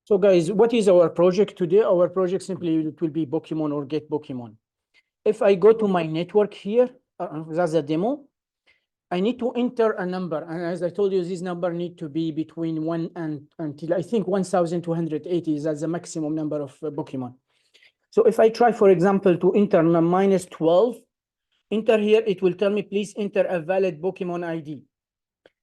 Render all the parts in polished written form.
So guys, what is our project today? Our project simply it will be Pokemon or get Pokemon. If I go to my network here, that's a demo. I need to enter a number, and as I told you, this number need to be between 1 and until I think 1,280. That's the maximum number of Pokemon. So if I try, for example, to enter minus 12, enter here, it will tell me please enter a valid Pokemon ID.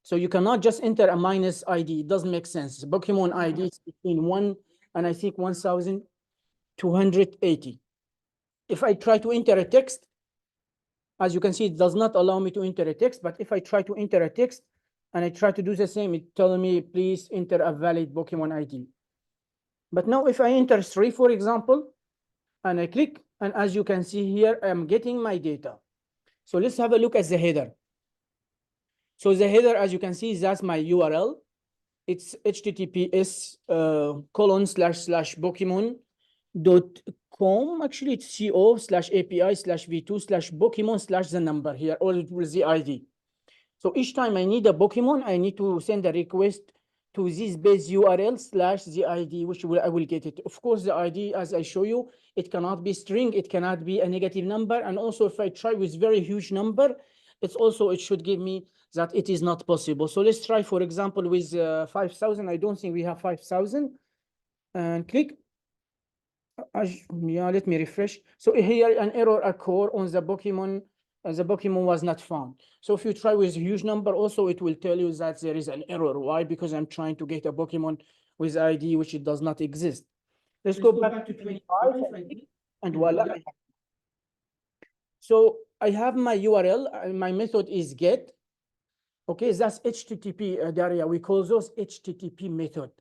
So you cannot just enter a minus ID. It doesn't make sense. Pokemon ID is between 1 and I think 1,280. If I try to enter a text, as you can see, it does not allow me to enter a text. But if I try to enter a text and I try to do the same, it tells me, please enter a valid Pokemon ID. But now if I enter 3, for example, and I click, and as you can see here, I'm getting my data. So let's have a look at the header. So the header, as you can see, that's my URL. It's https://pokemon.com. Actually, it's co/API/v2/Pokemon/ the number here, or it was the ID. So each time I need a Pokemon, I need to send a request to this base URL / the ID, which I will get it. Of course, the ID, as I show you, it cannot be string, it cannot be a negative number. And also if I try with very huge number, it should give me that it is not possible. So let's try, for example, with 5,000. I don't think we have 5,000. And click. Yeah, let me refresh. So here an error occurred on the Pokemon. The Pokemon was not found. So if you try with a huge number, also it will tell you that there is an error. Why? Because I'm trying to get a Pokemon with ID which it does not exist. Let's go back to 25 and voila. So I have my URL. My method is get. Okay, that's HTTP, Daria. We call those HTTP method.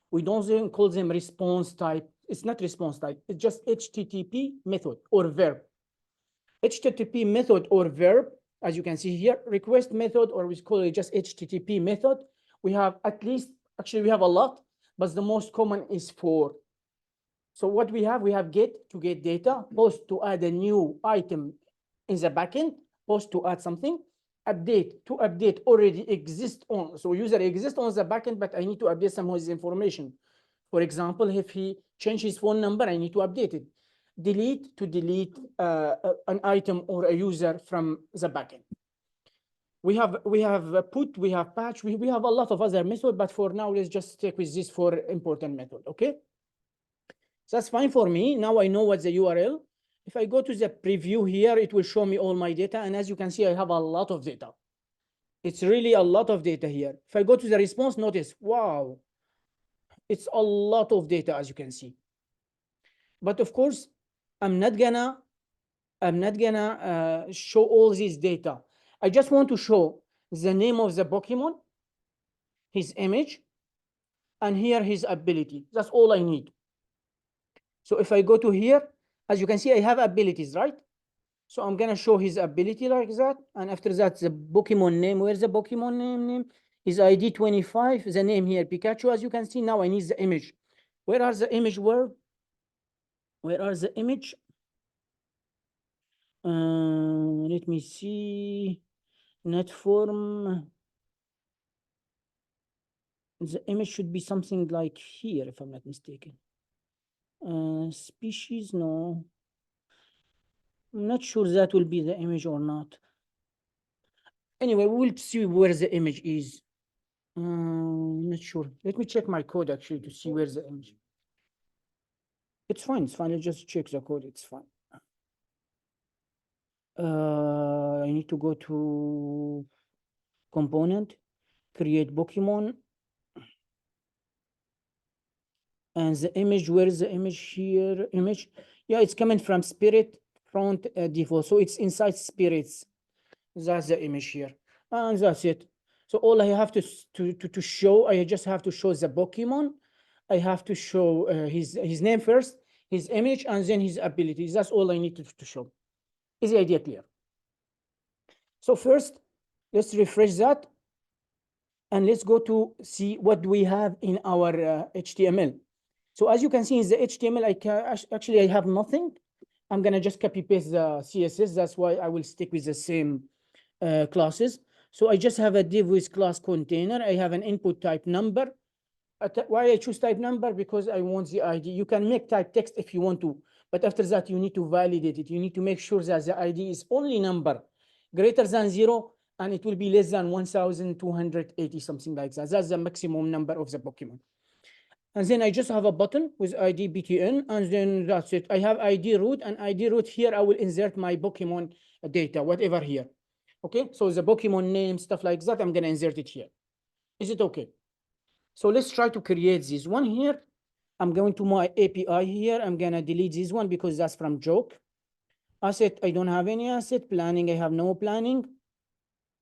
We don't call them response type. It's not response type. It's just HTTP method or verb. HTTP method or verb, as you can see here, request method, or we call it just HTTP method. We have at least, actually we have a lot, but the most common is 4. So what we have get to get data, post to add a new item in the backend, post to add something, update to update already exist on. So user exists on the backend, but I need to update some of his information. For example, if he changed his phone number, I need to update it. Delete to delete an item or a user from the backend. We have put, we have patch, we have a lot of other methods, but for now, let's just stick with this 4 important method, okay? So that's fine for me. Now I know what's the URL. If I go to the preview here, it will show me all my data. And as you can see, I have a lot of data. It's really a lot of data here. If I go to the response, notice, wow, it's a lot of data, as you can see. But of course, I'm not gonna show all this data. I just want to show the name of the Pokemon, his image, and here his ability. That's all I need. So if I go to here, as you can see, I have abilities, right? So I'm gonna show his ability like that. And after that, the Pokemon name. Where's the Pokemon name? His ID 25, the name here, Pikachu. As you can see, now I need the image. Where are the image? Where are the image? Let me see. Net form. The image should be something like here, if I'm not mistaken. Species, no. I'm not sure that will be the image or not. Anyway, we'll see where the image is. Not sure. Let me check my code actually to see where's the image. It's fine. It's fine. I'll just check the code. It's fine. I need to go to component, create Pokemon. And the image, where is the image here? Image. Yeah, it's coming from Spirit front default. So it's inside Spirits. That's the image here. And that's it. So all I have to show, I just have to show the Pokemon. I have to show his name first, his image, and then his abilities. That's all I need to show. Is the idea clear? So first, let's refresh that. And let's go to see what we have in our HTML. So as you can see in the HTML, I have nothing. I'm gonna just copy paste the CSS. That's why I will stick with the same classes. So I just have a div with class container. I have an input type number. Why I choose type number? Because I want the ID. You can make type text if you want to, but after that, you need to validate it. You need to make sure that the ID is only number greater than 0, and it will be less than 1,280, something like that. That's the maximum number of the Pokemon. And then I just have a button with ID BTN, and then that's it. I have ID root, and ID root here, I will insert my Pokemon data, whatever here. Okay, so the Pokemon name, stuff like that, I'm gonna insert it here. Is it okay? So let's try to create this one here. I'm going to my API here. I'm gonna delete this one because that's from joke. Asset, I don't have any asset. Planning, I have no planning.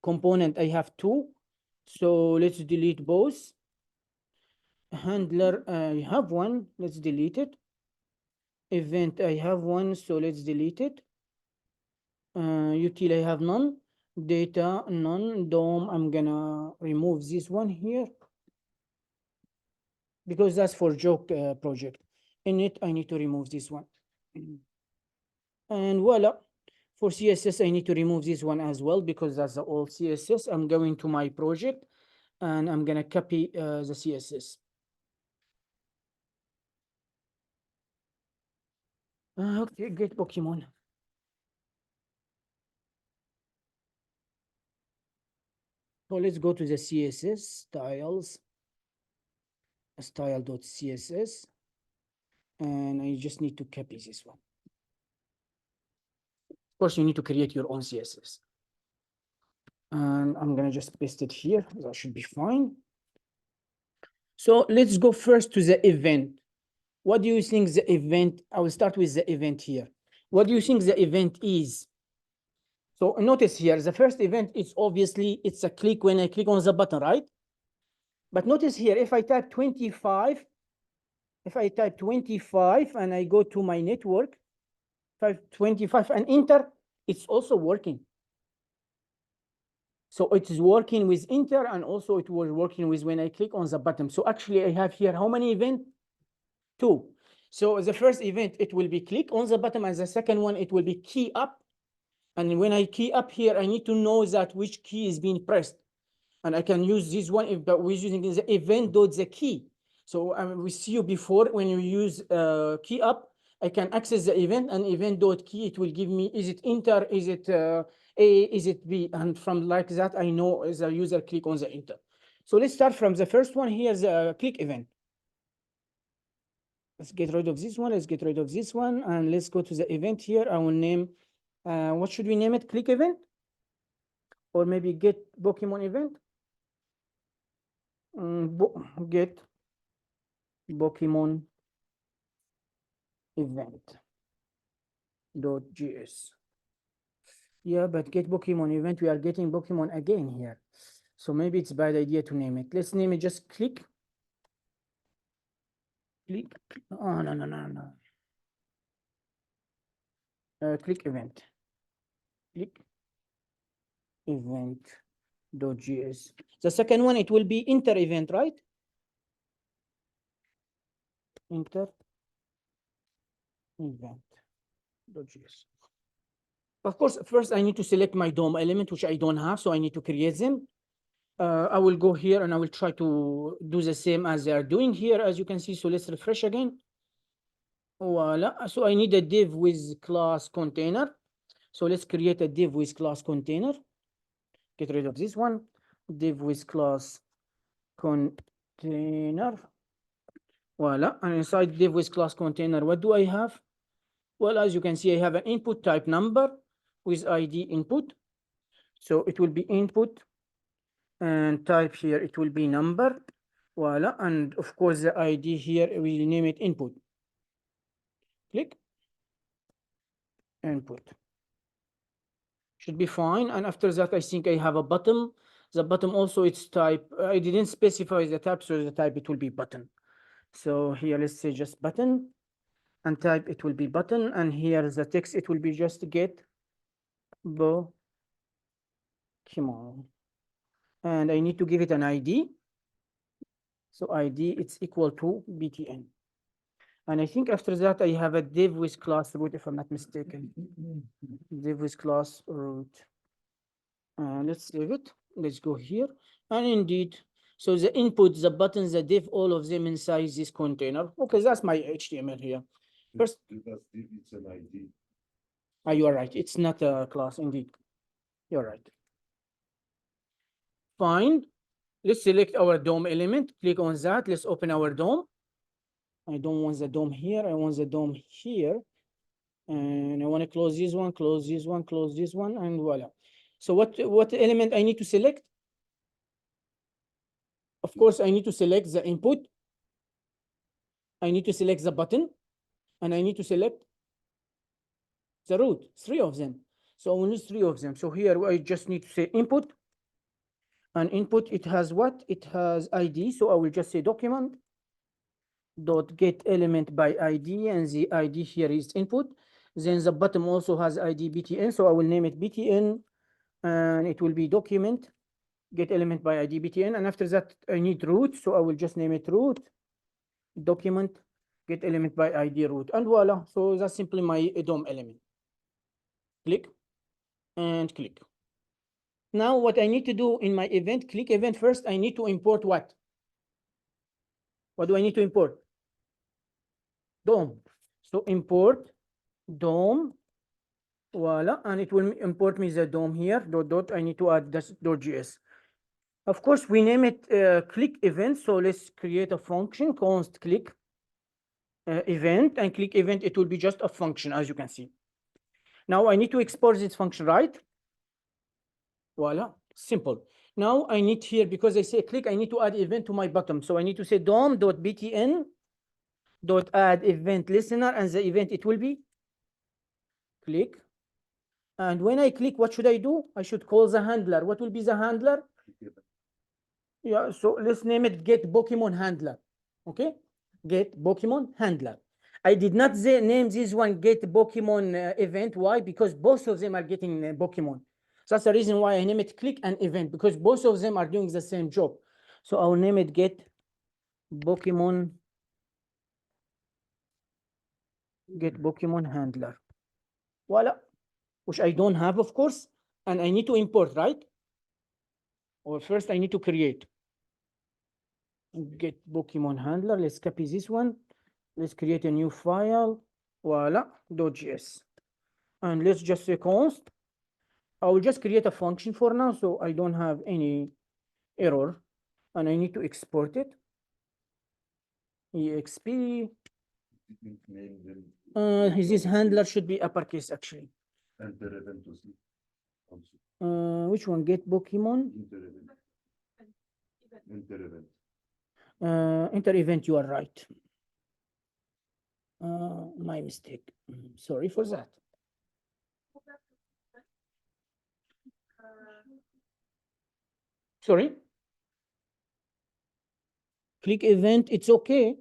Component, I have 2. So let's delete both. Handler, I have 1. Let's delete it. Event, I have 1. So let's delete it. Util, I have none. Data, none. DOM, I'm gonna remove this one here because that's for joke project. In it, I need to remove this one. And voila. For CSS, I need to remove this one as well because that's the old CSS. I'm going to my project and I'm gonna copy the CSS. Okay, get Pokemon. So let's go to the CSS styles, style.css, and I just need to copy this one. Of course, you need to create your own CSS. And I'm gonna just paste it here. That should be fine. So let's go first to the event. What do you think the event? I will start with the event here. What do you think the event is? So notice here, the first event is obviously it's a click when I click on the button, right? But notice here, if I type 25, if I type 25 and I go to my network, 525 and enter, it's also working. So it is working with enter, and also it was working with when I click on the button. So actually I have here how many events? 2. So the first event, it will be click on the button, and the second one, it will be key up. And when I key up here, I need to know that which key is being pressed. And I can use this one if we're using the event.the key. So we see you before when you use key up, I can access the event, and event.key, it will give me, is it enter, is it A, is it B? And from like that, I know as a user click on the enter. So let's start from the first one. Here's a click event. Let's get rid of this one. Let's get rid of this one. And let's go to the event here. I will name, what should we name it? Click event? Or maybe get Pokemon event? Get Pokemon event.js. Yeah, but get Pokemon event, we are getting Pokemon again here. So maybe it's a bad idea to name it. Let's name it just click. Click. Oh, no. Click event. Click event.js. The second one, it will be enter event, right? Enter event.js. Of course, first I need to select my DOM element, which I don't have, so I need to create them. I will go here and I will try to do the same as they are doing here, as you can see. So let's refresh again. Voila. So I need a div with class container. So let's create a div with class container. Get rid of this one. Div with class container. Voila. And inside div with class container, what do I have? Well, as you can see, I have an input type number with ID input. So it will be input, and type here, it will be number. Voila. And of course, the ID here, we name it input. Click input. Should be fine. And after that, I think I have a button. The button also, it's type. I didn't specify the type, so the type, it will be button. So here, let's say just button, and type, it will be button. And here, the text, it will be just get Pokemon. And I need to give it an ID. So ID, it's equal to BTN. And I think after that, I have a div with class root, if I'm not mistaken. Div with class root. Let's save it. Let's go here. And indeed, So the input, the buttons, the div, all of them inside this container. Okay, that's my HTML here. First, It's an ID. you are right. It's not a class, indeed. You're right. Fine. Let's select our DOM element. Click on that. Let's open our DOM. I don't want the DOM here. I want the DOM here. And I want to close this one, close this one, close this one, and voila. So what element I need to select? Of course, I need to select the input. I need to select the button, and I need to select the root, 3 of them. So I will use 3 of them. So here I just need to say input. And input, it has what? It has ID. So I will just say document dot get element by ID, and the ID here is input. Then the button also has ID btn. So I will name it btn, and it will be document get element by ID btn. And after that, I need root. So I will just name it root document get element by ID root, and voila. So that's simply my DOM element. Click and click. Now what I need to do in my event, click event first, I need to import what? What do I need to import? DOM. So import DOM, voila, and it will import me the DOM here, dot, I need to add this .js. Of course, we name it click event, so let's create a function, const click event, and click event, it will be just a function, as you can see. Now I need to export this function, right? Voila, simple. Now I need here, because I say click, I need to add event to my bottom. So I need to say dom.btn dot add event listener, and the event, it will be click. And when I click, what should I do? I should call the handler. What will be the handler? Yeah, so let's name it get Pokemon handler. Okay, get Pokemon handler. I did not name this one get Pokemon event. Why? Because both of them are getting Pokemon. So that's the reason why I name it click and event, because both of them are doing the same job. So I'll name it get Pokemon handler. Voila, which I don't have, of course, and I need to import, right? Or first I need to create. Get Pokemon handler. Let's copy this one. Let's create a new file. Voila, .js. And let's just say const. I will just create a function for now, so I don't have any error. And I need to export it. exp. This handler should be uppercase, actually. Enter event to see. Which one? Get Pokemon? Enter event. Enter event, you are right. My mistake. Sorry for that. Sorry. Click event, it's okay.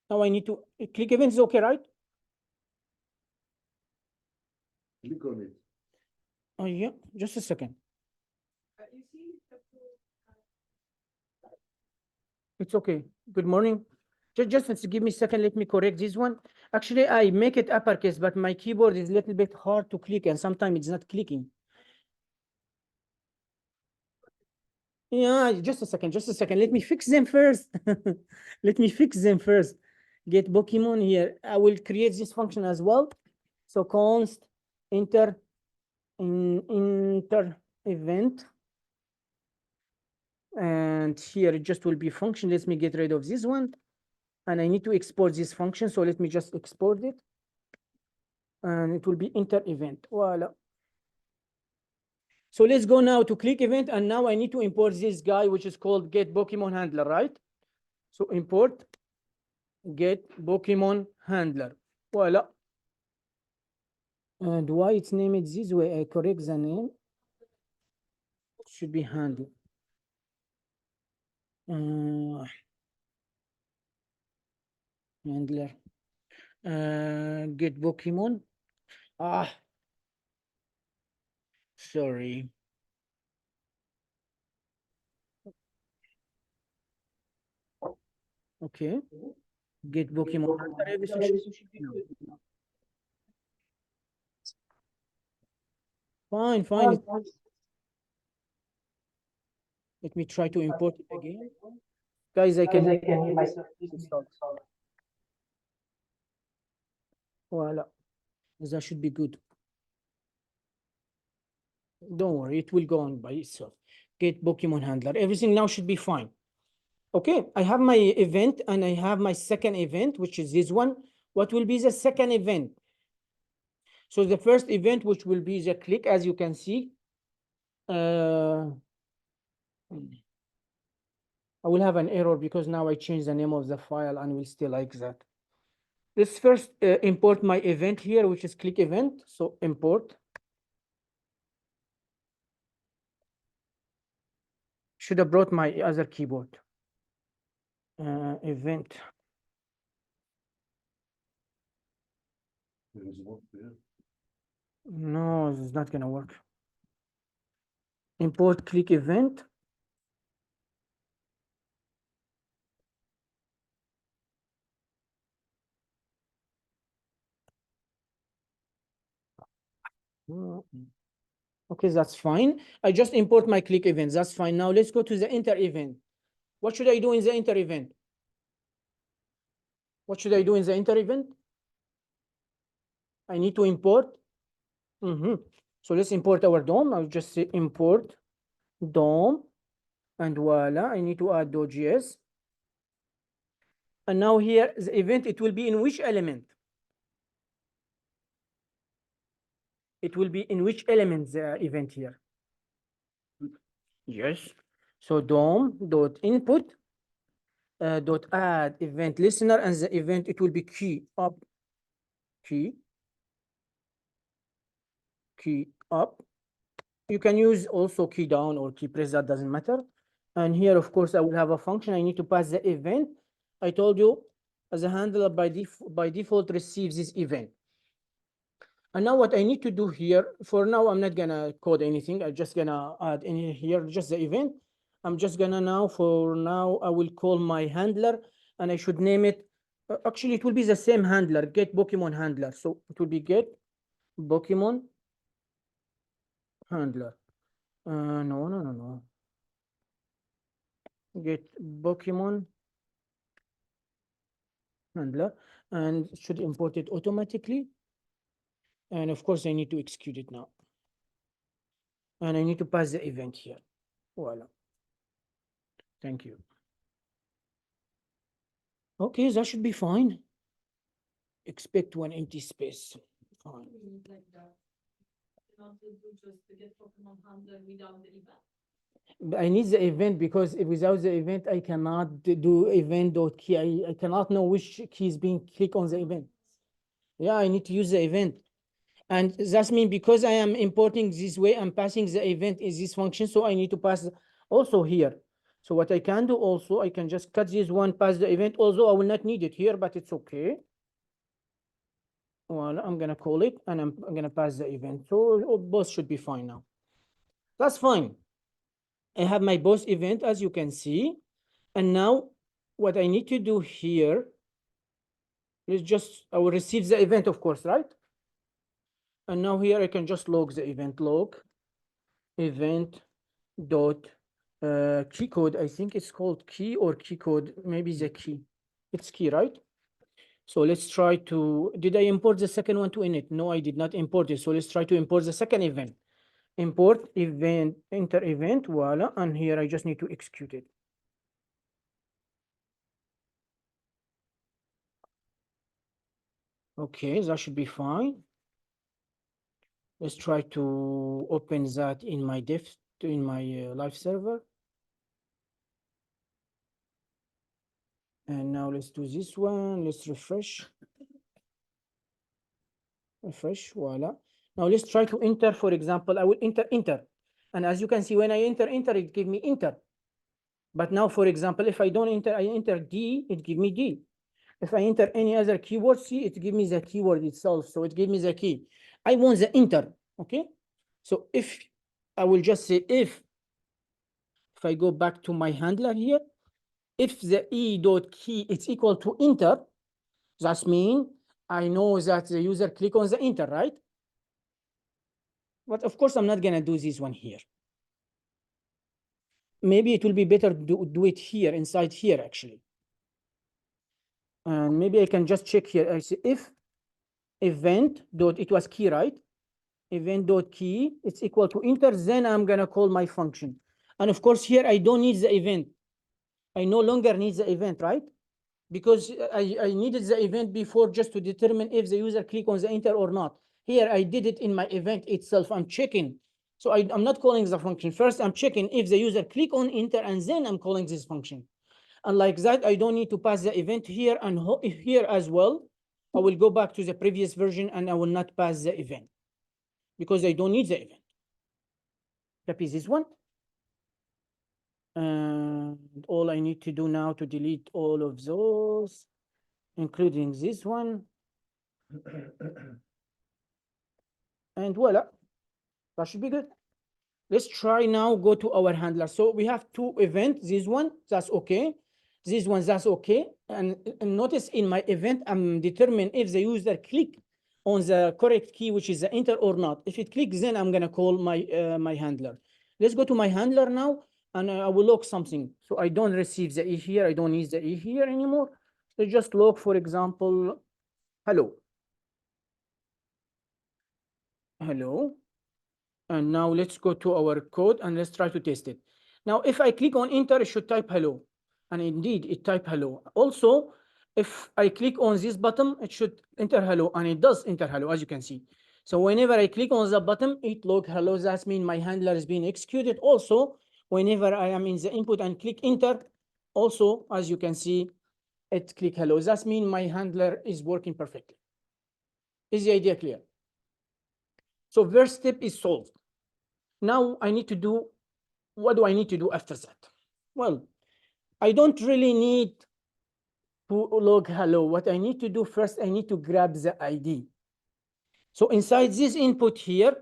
Now I need to click event is okay, right? Click on it. Oh yeah, just a second. It's okay. Good morning. Just give me a second. Let me correct this one. Actually, I make it uppercase, but my keyboard is a little bit hard to click, and sometimes it's not clicking. Yeah, just a second. Just a second. Let me fix them first. Let me fix them first. Get Pokemon here. I will create this function as well. So const enter event. And here it just will be function. Let me get rid of this one. And I need to export this function. So let me just export it. And it will be enter event. Voila. So let's go now to click event. And now I need to import this guy, which is called get Pokemon handler, right? So import get Pokemon handler. Voila. And why it's named this way? I correct the name. It should be handler. Handler. Get Pokemon. Sorry. Okay. Get Pokemon handler. Everything should be now. Fine. Let me try to import it again. Guys, I can hear myself. Voila. That should be good. Don't worry, it will go on by itself. Get Pokemon handler. Everything now should be fine. Okay, I have my event and I have my second event, which is this one. What will be the second event? So the first event, which will be the click, as you can see. I will have an error because now I changed the name of the file and will stay like that. Let's first import my event here, which is click event. So import. Should have brought my other keyboard. Event. There is one there. No, this is not gonna work. Import click event. Okay, that's fine. I just import my click event. That's fine. Now let's go to the enter event. What should I do in the enter event? What should I do in the enter event? I need to import. So let's import our DOM. I'll just say import DOM. And voila, I need to add .js. And now here, the event, it will be in which element? It will be in which element, the event here? Yes. So DOM.input dot add event listener, and the event, it will be key up. Key up. You can use also key down or key press, that doesn't matter. And here, of course, I will have a function. I need to pass the event. I told you, as a handler by default receives this event. And now what I need to do here, for now, I'm not gonna code anything. I'm just gonna add in here just the event. I'm just gonna for now, I will call my handler and I should name it. Actually, it will be the same handler, get Pokemon handler. So it will be get Pokemon handler. No. Get Pokemon handler, and it should import it automatically. And of course, I need to execute it now. And I need to pass the event here. Voila. Thank you. Okay, that should be fine. Expect one empty space. Fine. I need the event because without the event, I cannot do event.key. I cannot know which key is being clicked on the event. Yeah, I need to use the event. And that means because I am importing this way, I'm passing the event in this function. So I need to pass also here. So what I can do also, I can just cut this one, pass the event, although I will not need it here, but it's okay. Well, I'm gonna call it and I'm gonna pass the event. So both should be fine now. That's fine. I have my both event, as you can see. And now what I need to do here is I will receive the event, of course, right? And now here I can just log the event, log event dot key code. I think it's called key or key code, maybe the key. It's key, right? So let's try to, did I import the second one to init? No, I did not import it. So let's try to import the second event. Import event, enter event, voila. And here I just need to execute it. Okay, that should be fine. Let's try to open that in my live server. And now let's do this one. Let's refresh. Refresh, voila. Now let's try to enter, for example, I will enter. And as you can see, when I enter, it gives me enter. But now, for example, if I don't enter, I enter D, it gives me D. If I enter any other keyword, see, it gives me the keyword itself. So it gives me the key. I want the enter, okay? So if I will just say if I go back to my handler here, if the e.key is equal to enter, that means I know that the user click on the enter, right? But of course, I'm not gonna do this one here. maybe it will be better to do it here, inside here, actually. And maybe I can just check here. I say if event dot, it was key, right? Event dot key, it's equal to enter, then I'm gonna call my function. And of course, here I don't need the event. I no longer need the event, right? Because I needed the event before just to determine if the user click on the enter or not. Here, I did it in my event itself. I'm checking. So I'm not calling the function. First, I'm checking if the user click on enter, and then I'm calling this function. And like that, I don't need to pass the event here and here as well. I will go back to the previous version and I will not pass the event because I don't need the event. Copy this one. And all I need to do now to delete all of those, including this one. And voila, that should be good. Let's try now, go to our handler. So we have two events, this one, that's okay. This one, that's okay. And notice in my event, I'm determining if the user click on the correct key, which is the enter or not. If it clicks, then I'm gonna call my, my handler. Let's go to my handler now, and I will log something. So I don't receive the E here, I don't need the E here anymore. Let's just log, for example, hello. Hello. And now let's go to our code and let's try to test it. Now, if I click on enter, it should type hello. And indeed, it type hello. Also, if I click on this button, it should enter hello, and it does enter hello, as you can see. So whenever I click on the button, it log hello. That means my handler is being executed. Also, whenever I am in the input and click enter, also, as you can see, it click hello. That means my handler is working perfectly. Is the idea clear? So first step is solved. Now I need to do, what do I need to do after that? Well, I don't really need to log hello. What I need to do first, I need to grab the ID. So inside this input here,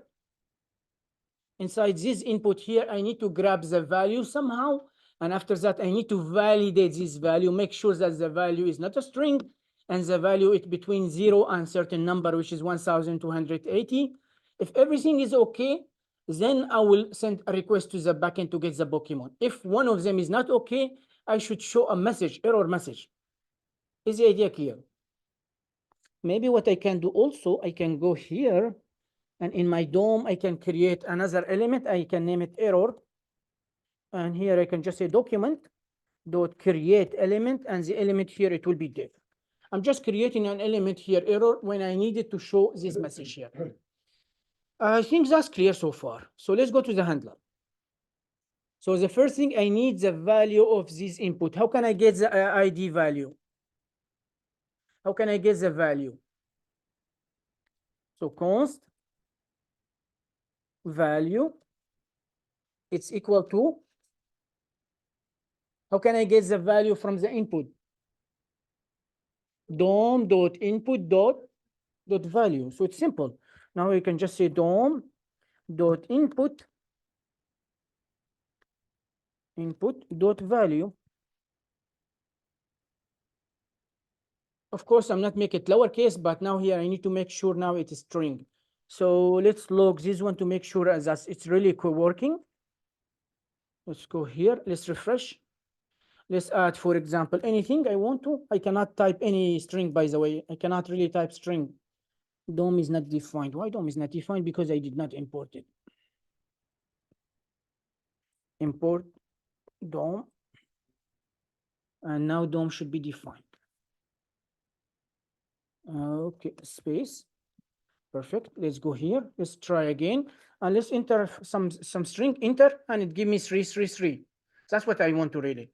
I need to grab the value somehow. And after that, I need to validate this value, make sure that the value is not a string and the value is between 0 and certain number, which is 1280. If everything is okay, then I will send a request to the backend to get the Pokemon. If one of them is not okay, I should show a message, error message. Is the idea clear? Maybe what I can do also, I can go here, and in my DOM, I can create another element. I can name it error. And here I can just say document dot create element, and the element here, it will be div. I'm just creating an element here, error, when I needed to show this message here. I think that's clear so far. So let's go to the handler. So the first thing, I need the value of this input. How can I get the ID value? How can I get the value? So const value, it's equal to, how can I get the value from the input? DOM dot input dot value. So it's simple. Now we can just say DOM dot input dot value. Of course, I'm not making it lowercase, but now here I need to make sure now it is string. So let's log this one to make sure that it's really working. Let's go here. Let's refresh. Let's add, for example, anything I want to. I cannot type any string, by the way. I cannot really type string. DOM is not defined. Why DOM is not defined? Because I did not import it. Import DOM. And now DOM should be defined. Okay, space. Perfect. Let's go here. Let's try again. And let's enter some string, enter, and it give me 333. That's what I want to read it.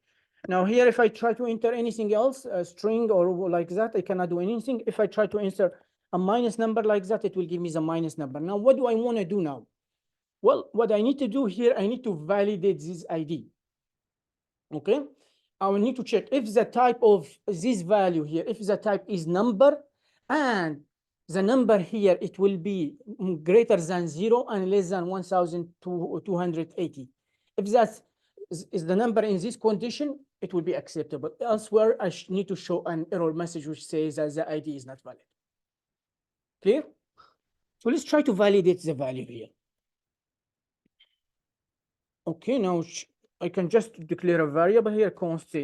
Now here, if I try to enter anything else, a string or like that, I cannot do anything. If I try to enter a minus number like that, it will give me the minus number. Now, what do I want to do now? Well, what I need to do here, I need to validate this ID. Okay. I will need to check if the type of this value here, if the type is number, and the number here, it will be greater than 0 and less than 1280. If that is the number in this condition, it will be acceptable. Elsewhere, I need to show an error message which says that the ID is not valid. Clear? So let's try to validate the value here. Okay, now I can just declare a variable here, const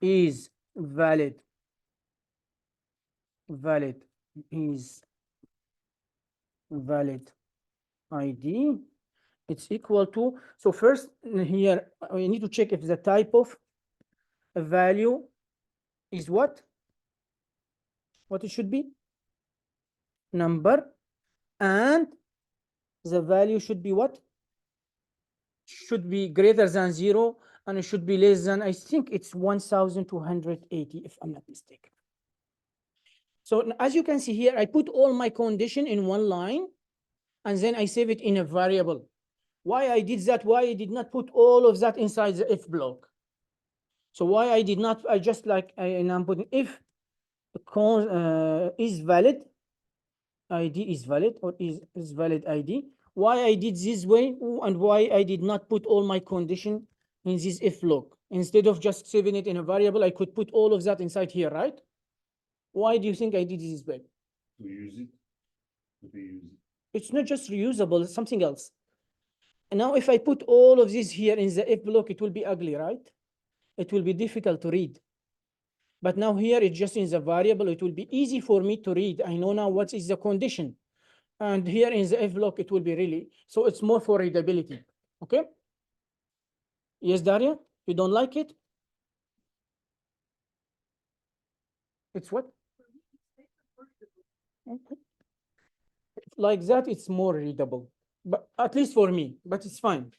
is valid is valid ID. It's equal to, so first here we need to check if the type of a value is what it should be, number, and the value should be what, should be greater than 0, and it should be less than, I think it's 1280 if I'm not mistaken. So as you can see here, I put all my condition in one line and then I save it in a variable. Why I did that? Why I did not put all of that inside the if block? So why I did not, I just like, and I'm putting if is valid, ID is valid, or is valid ID. Why I did this way, and why I did not put all my condition in this if block. Instead of just saving it in a variable, I could put all of that inside here, right? Why do you think I did this way? To use it, to be used. It's not just reusable, it's something else. And now if I put all of this here in the if block, it will be ugly, right? It will be difficult to read. But now here it's just in the variable, it will be easy for me to read. I know now what is the condition. And here in the if block, it will be really, so it's more for readability. Okay? Yes, Daria? You don't like it? It's what? Okay. Like that, it's more readable. But at least for me, but it's fine.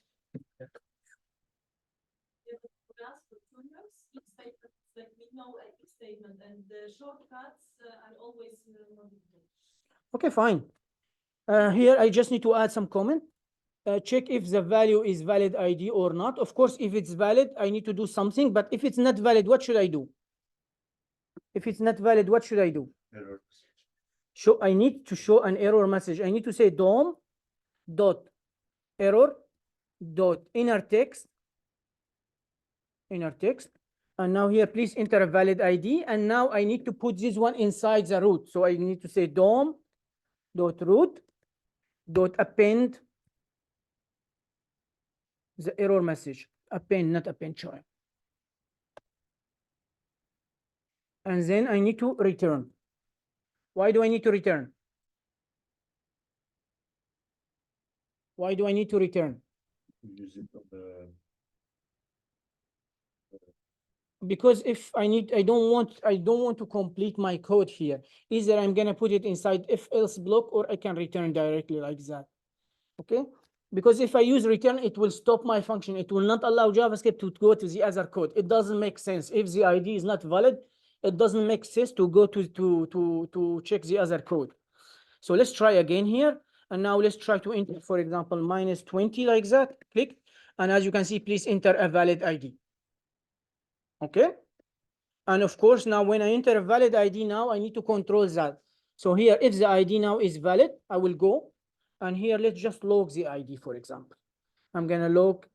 Like we know a if statement, and the shortcuts are always Okay, fine. Here I just need to add some comment. Check if the value is valid ID or not. Of course, if it's valid, I need to do something. But if it's not valid, what should I do? If it's not valid, what should I do? Error. I need to show an error message. I need to say DOM dot error dot inner text. And now here, please enter a valid ID. And now I need to put this one inside the root. So I need to say DOM dot root dot append the error message. Append, not append child. And then I need to return. Why do I need to return? Why do I need to return? Use it on the Because if I don't want to complete my code here. Either I'm gonna put it inside if else block, or I can return directly like that. Okay? Because if I use return, it will stop my function. It will not allow JavaScript to go to the other code. It doesn't make sense. If the ID is not valid, it doesn't make sense to go to check the other code. So let's try again here. And now let's try to enter, for example, -20 like that. Click. And as you can see, please enter a valid ID. Okay? And of course, now when I enter a valid ID now, I need to control that. So here, if the ID now is valid, I will go. And here, let's just log the ID, for example. I'm gonna log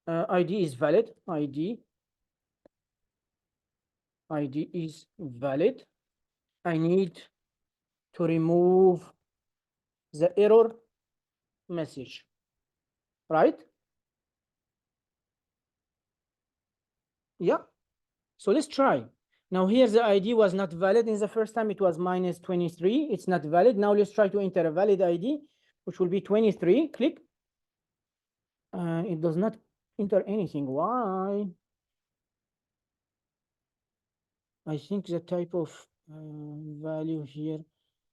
ID is valid. ID is valid. I need to remove the error message, right? Yeah. So let's try. Now here the ID was not valid in the first time. It was -23. It's not valid. Now let's try to enter a valid ID, which will be 23. Click. It does not enter anything. Why? I think the type of value here,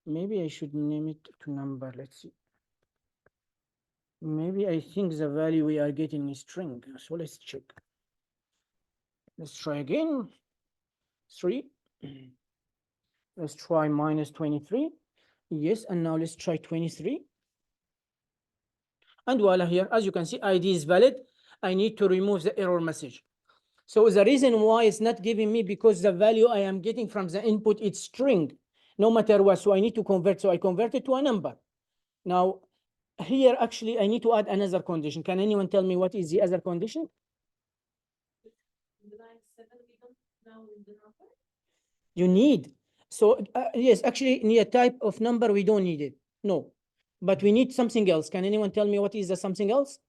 maybe I should name it to number. Let's see. Maybe I think the value we are getting is string. So let's check. Let's try again. 3. Let's try -23. Yes, and now let's try 23. And voila, here, as you can see, ID is valid. I need to remove the error message. So the reason why it's not giving me, because the value I am getting from the input, it's string, no matter what. So I need to convert. So I convert it to a number. Now, here, actually, I need to add another condition. Can anyone tell me what is the other condition? You need. So yes, actually, in a type of number, we don't need it. No, but we need something else. Can anyone tell me what is the something else?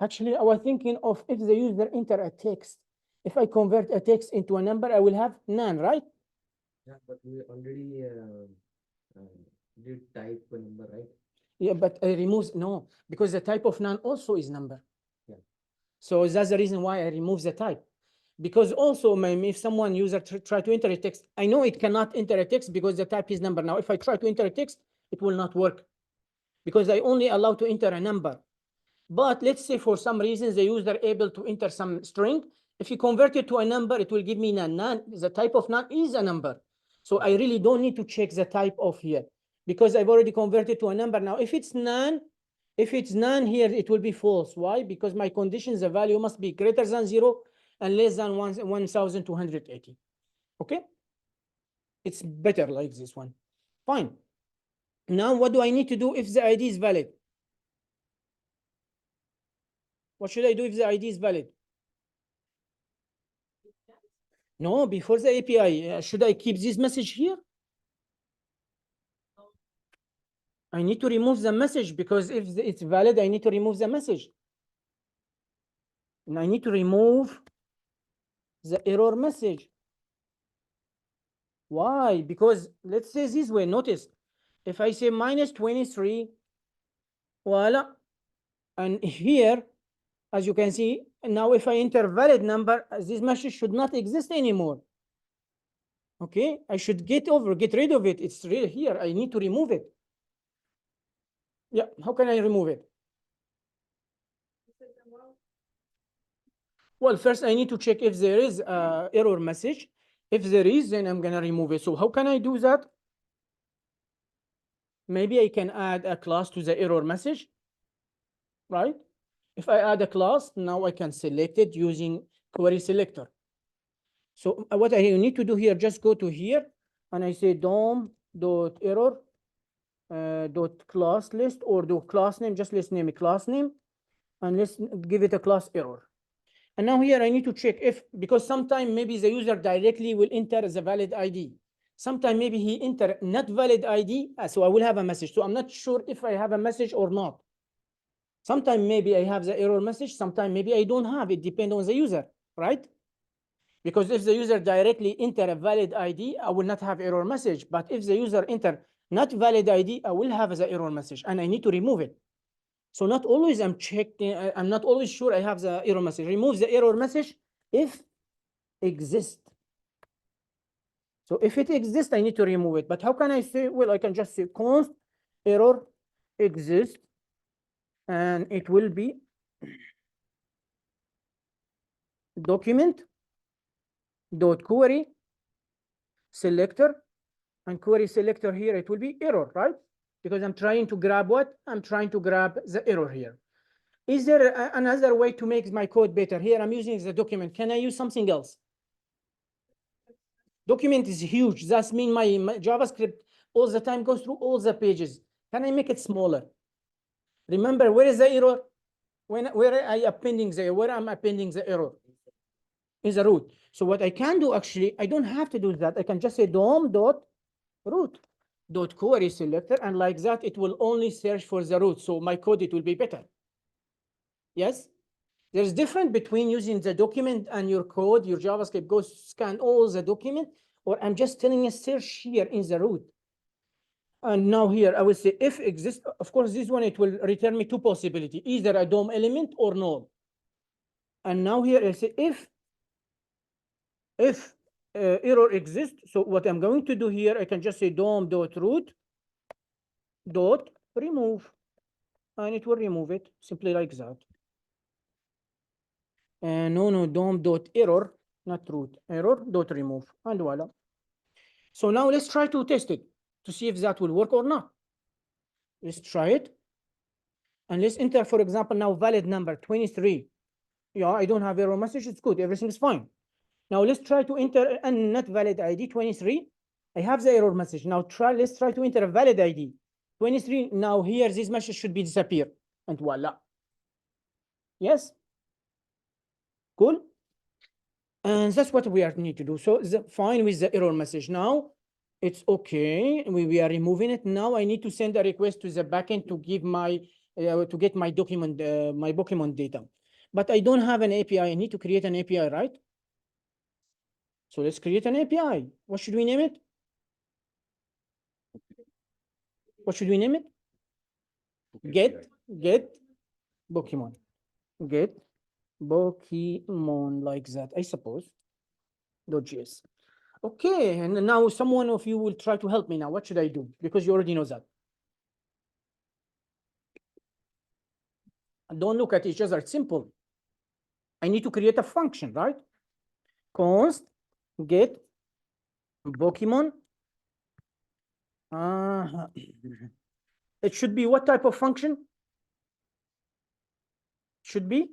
Actually, I was thinking of if the user enter a text. If I convert a text into a number, I will have none, right? Yeah, but we already did type a number, right? Yeah, but I remove, no, because the type of none also is number. Yeah. So that's the reason why I remove the type. Because also, if someone user try to enter a text, I know it cannot enter a text because the type is number. Now, if I try to enter a text, it will not work because I only allow to enter a number. But let's say for some reason the user able to enter some string. If you convert it to a number, it will give me none. None, the type of none is a number. So I really don't need to check the type of here because I've already converted to a number. Now, if it's none here, it will be false. Why? Because my conditions, the value must be greater than 0 and less than 1,280. Okay? It's better like this one. Fine. Now, what do I need to do if the ID is valid? What should I do if the ID is valid? No, before the API, should I keep this message here? I need to remove the message because if it's valid, I need to remove the message. And I need to remove the error message. Why? Because let's say this way, notice, if I say minus 23, voila, and here, as you can see, now if I enter valid number, this message should not exist anymore. Okay, I should get rid of it. It's really here. I need to remove it. Yeah, how can I remove it? Well, first I need to check if there is an error message. If there is, then I'm gonna remove it. So how can I do that? Maybe I can add a class to the error message, right? If I add a class, now I can select it using query selector. So what I need to do here, just go to here and I say dom.error dot class list or do class name, just let's name a class name and let's give it a class error. And now here I need to check if, because sometime maybe the user directly will enter the valid ID. Sometime maybe he enter not valid ID, so I will have a message. So I'm not sure if I have a message or not. Sometime maybe I have the error message, sometime maybe I don't have, it depends on the user, right? Because if the user directly enter a valid ID, I will not have error message. But if the user enter not valid ID, I will have the error message and I need to remove it. So not always I'm checking, I'm not always sure I have the error message. Remove the error message if exists. So if it exists, I need to remove it. But how can I say, well, I can just say const error exists and it will be document dot query selector, and query selector here, it will be error, right? Because I'm trying to grab what? I'm trying to grab the error here. Is there another way to make my code better? Here I'm using the document. Can I use something else? Document is huge. That's mean my JavaScript all the time goes through all the pages. Can I make it smaller? Remember, where is the error? Where I appending the, where I'm appending the error? In the root. So what I can do actually, I don't have to do that. I can just say dom.root dot query selector, and like that it will only search for the root. So my code, it will be better. Yes, there's difference between using the document and your code, your JavaScript goes scan all the document, or I'm just telling a search here in the root. And now here I will say if exists, of course this one it will return me two possibilities, either a DOM element or null. And now here I say if error exists, so what I'm going to do here, I can just say dom.root dot remove, and it will remove it simply like that. And no, dom.error, not root, error dot remove, and voila. So now let's try to test it to see if that will work or not. Let's try it. And let's enter, for example, now valid number 23. Yeah, I don't have error message, it's good, everything is fine. Now let's try to enter a not valid ID 23. I have the error message. Now let's try to enter a valid ID 23. Now here this message should be disappear, and voila. Yes, cool. And that's what we need to do. So fine with the error message. Now it's okay. We are removing it. Now I need to send a request to the backend to give my to get my document, my Pokemon data. But I don't have an API. I need to create an API, right? So let's create an API. What should we name it? What should we name it? Get Pokemon. Get Pokemon like that, I suppose. .js. Okay, and now someone of you will try to help me now. What should I do? Because you already know that. Don't look at each other. It's simple. I need to create a function, right? Const get Pokemon. It should be what type of function? Should be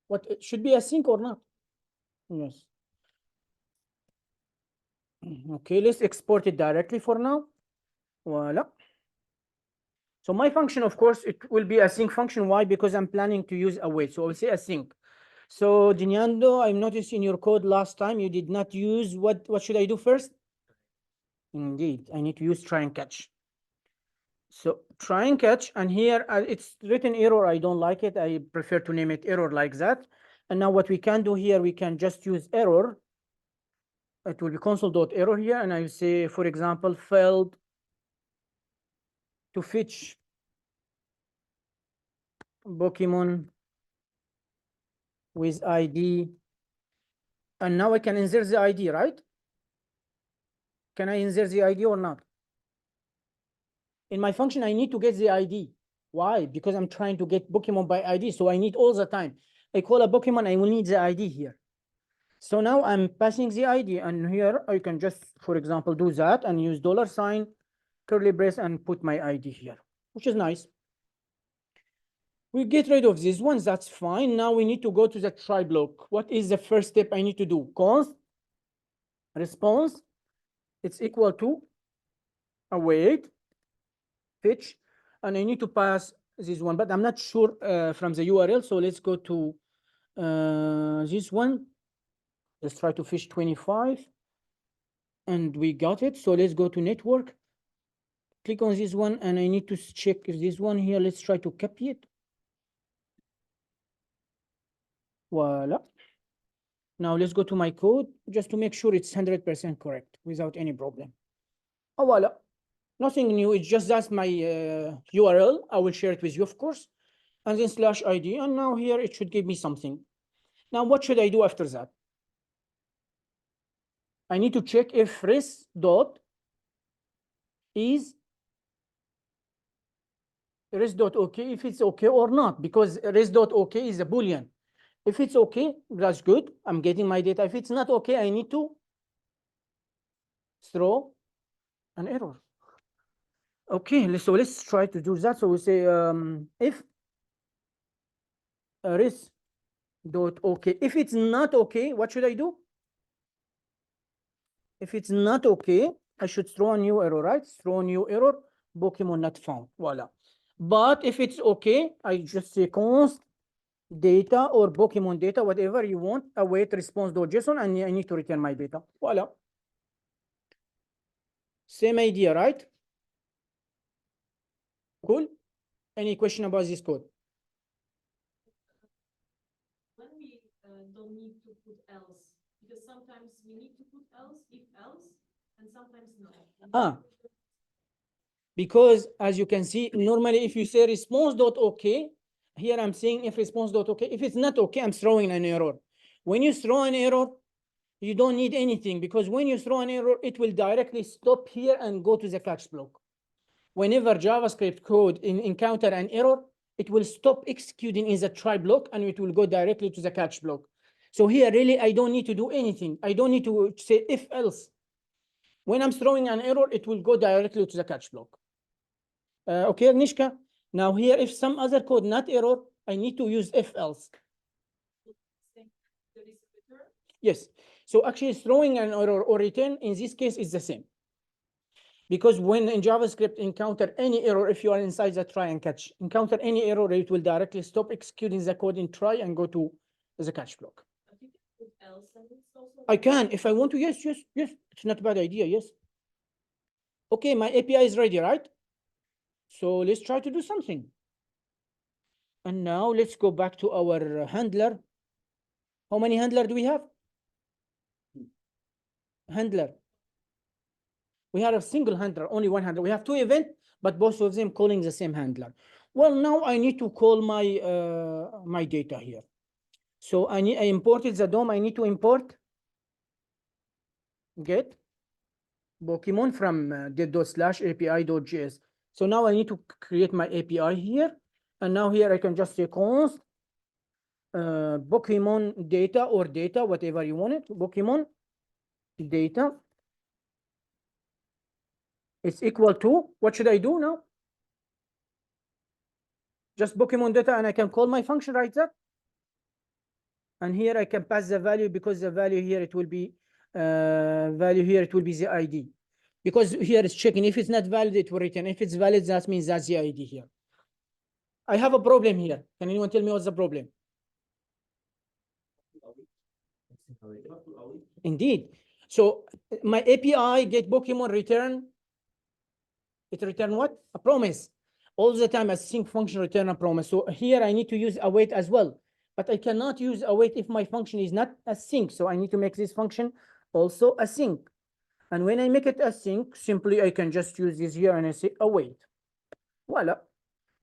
what? It should be async or not? Yes. Okay, let's export it directly for now. Voila. So my function, of course, it will be async function. Why? Because I'm planning to use await. So I'll say async. So Diniando, I noticed in your code last time you did not use what should I do first? Indeed, I need to use try and catch. So try and catch, and here it's written error. I don't like it. I prefer to name it error like that. And now what we can do here, we can just use error. It will be console.error here, and I say, for example, failed to fetch Pokemon with ID. And now I can insert the ID, right? Can I insert the ID or not? In my function, I need to get the ID. Why? Because I'm trying to get Pokemon by ID, so I need all the time. I call a Pokemon, I will need the ID here. So now I'm passing the ID, and here I can just, for example, do that and use $, curly brace, and put my ID here, which is nice. We get rid of these ones, that's fine. Now we need to go to the try block. What is the first step I need to do? Const response, it's equal to await fetch, and I need to pass this one, but I'm not sure from the URL. So let's go to this one. Let's try to fetch 25, and we got it. So let's go to network, click on this one, and I need to check if this one here, let's try to copy it. Voila. Now let's go to my code just to make sure it's 100% correct without any problem. Oh, voila. Nothing new. It's just that's my URL. I will share it with you, of course. And then /ID. And now here it should give me something. Now, what should I do after that? I need to check if res dot res.ok, if it's okay or not, because res.ok is a Boolean. If it's okay, that's good. I'm getting my data. If it's not okay, I need to throw an error. Okay, so let's try to do that. So we say if res.okay. If it's not okay, what should I do? If it's not okay, I should throw a new error, right? Throw a new error, Pokemon not found. Voila. But if it's okay, I just say const data or Pokemon data, whatever you want, await response.json, and I need to return my data. Voila. Same idea, right? Cool. Any question about this code? When we don't need to put else, because sometimes we need to put else, if else, and sometimes no. Because as you can see, normally if you say response.okay, here I'm saying if response.okay, if it's not okay, I'm throwing an error. When you throw an error, you don't need anything, because when you throw an error, it will directly stop here and go to the catch block. Whenever JavaScript code encounter an error, it will stop executing in the try block and it will go directly to the catch block. So here, really, I don't need to do anything. I don't need to say if else. When I'm throwing an error, it will go directly to the catch block. Okay, Nishka. Now here, if some other code, not error, I need to use if else. Yes. So actually throwing an error or return in this case is the same. Because when in JavaScript encounter any error, if you are inside the try and catch, encounter any error, it will directly stop executing the code in try and go to the catch block. I can, if I want to, yes. It's not a bad idea, yes. Okay, my API is ready, right? So let's try to do something. And now let's go back to our handler. How many handler do we have? Handler. We have a single handler, only one handler. We have two events, but both of them calling the same handler. Well, now I need to call my data here. So I imported the DOM. I need to import get Pokemon from get./api.js. So now I need to create my API here. And now here I can just say const Pokemon data or data, whatever you want it, Pokemon data. It's equal to, what should I do now? Just Pokemon data, and I can call my function right there. And here I can pass the value, because the value here, it will be the ID. Because here it's checking. If it's not valid, it will return. If it's valid, that means that's the ID here. I have a problem here. Can anyone tell me what's the problem? Indeed. So my API get Pokemon return. It return what? A promise. All the time a sync function return a promise. So here I need to use await as well. But I cannot use await if my function is not async. So I need to make this function also async. And when I make it async, simply I can just use this here and I say await. Voila.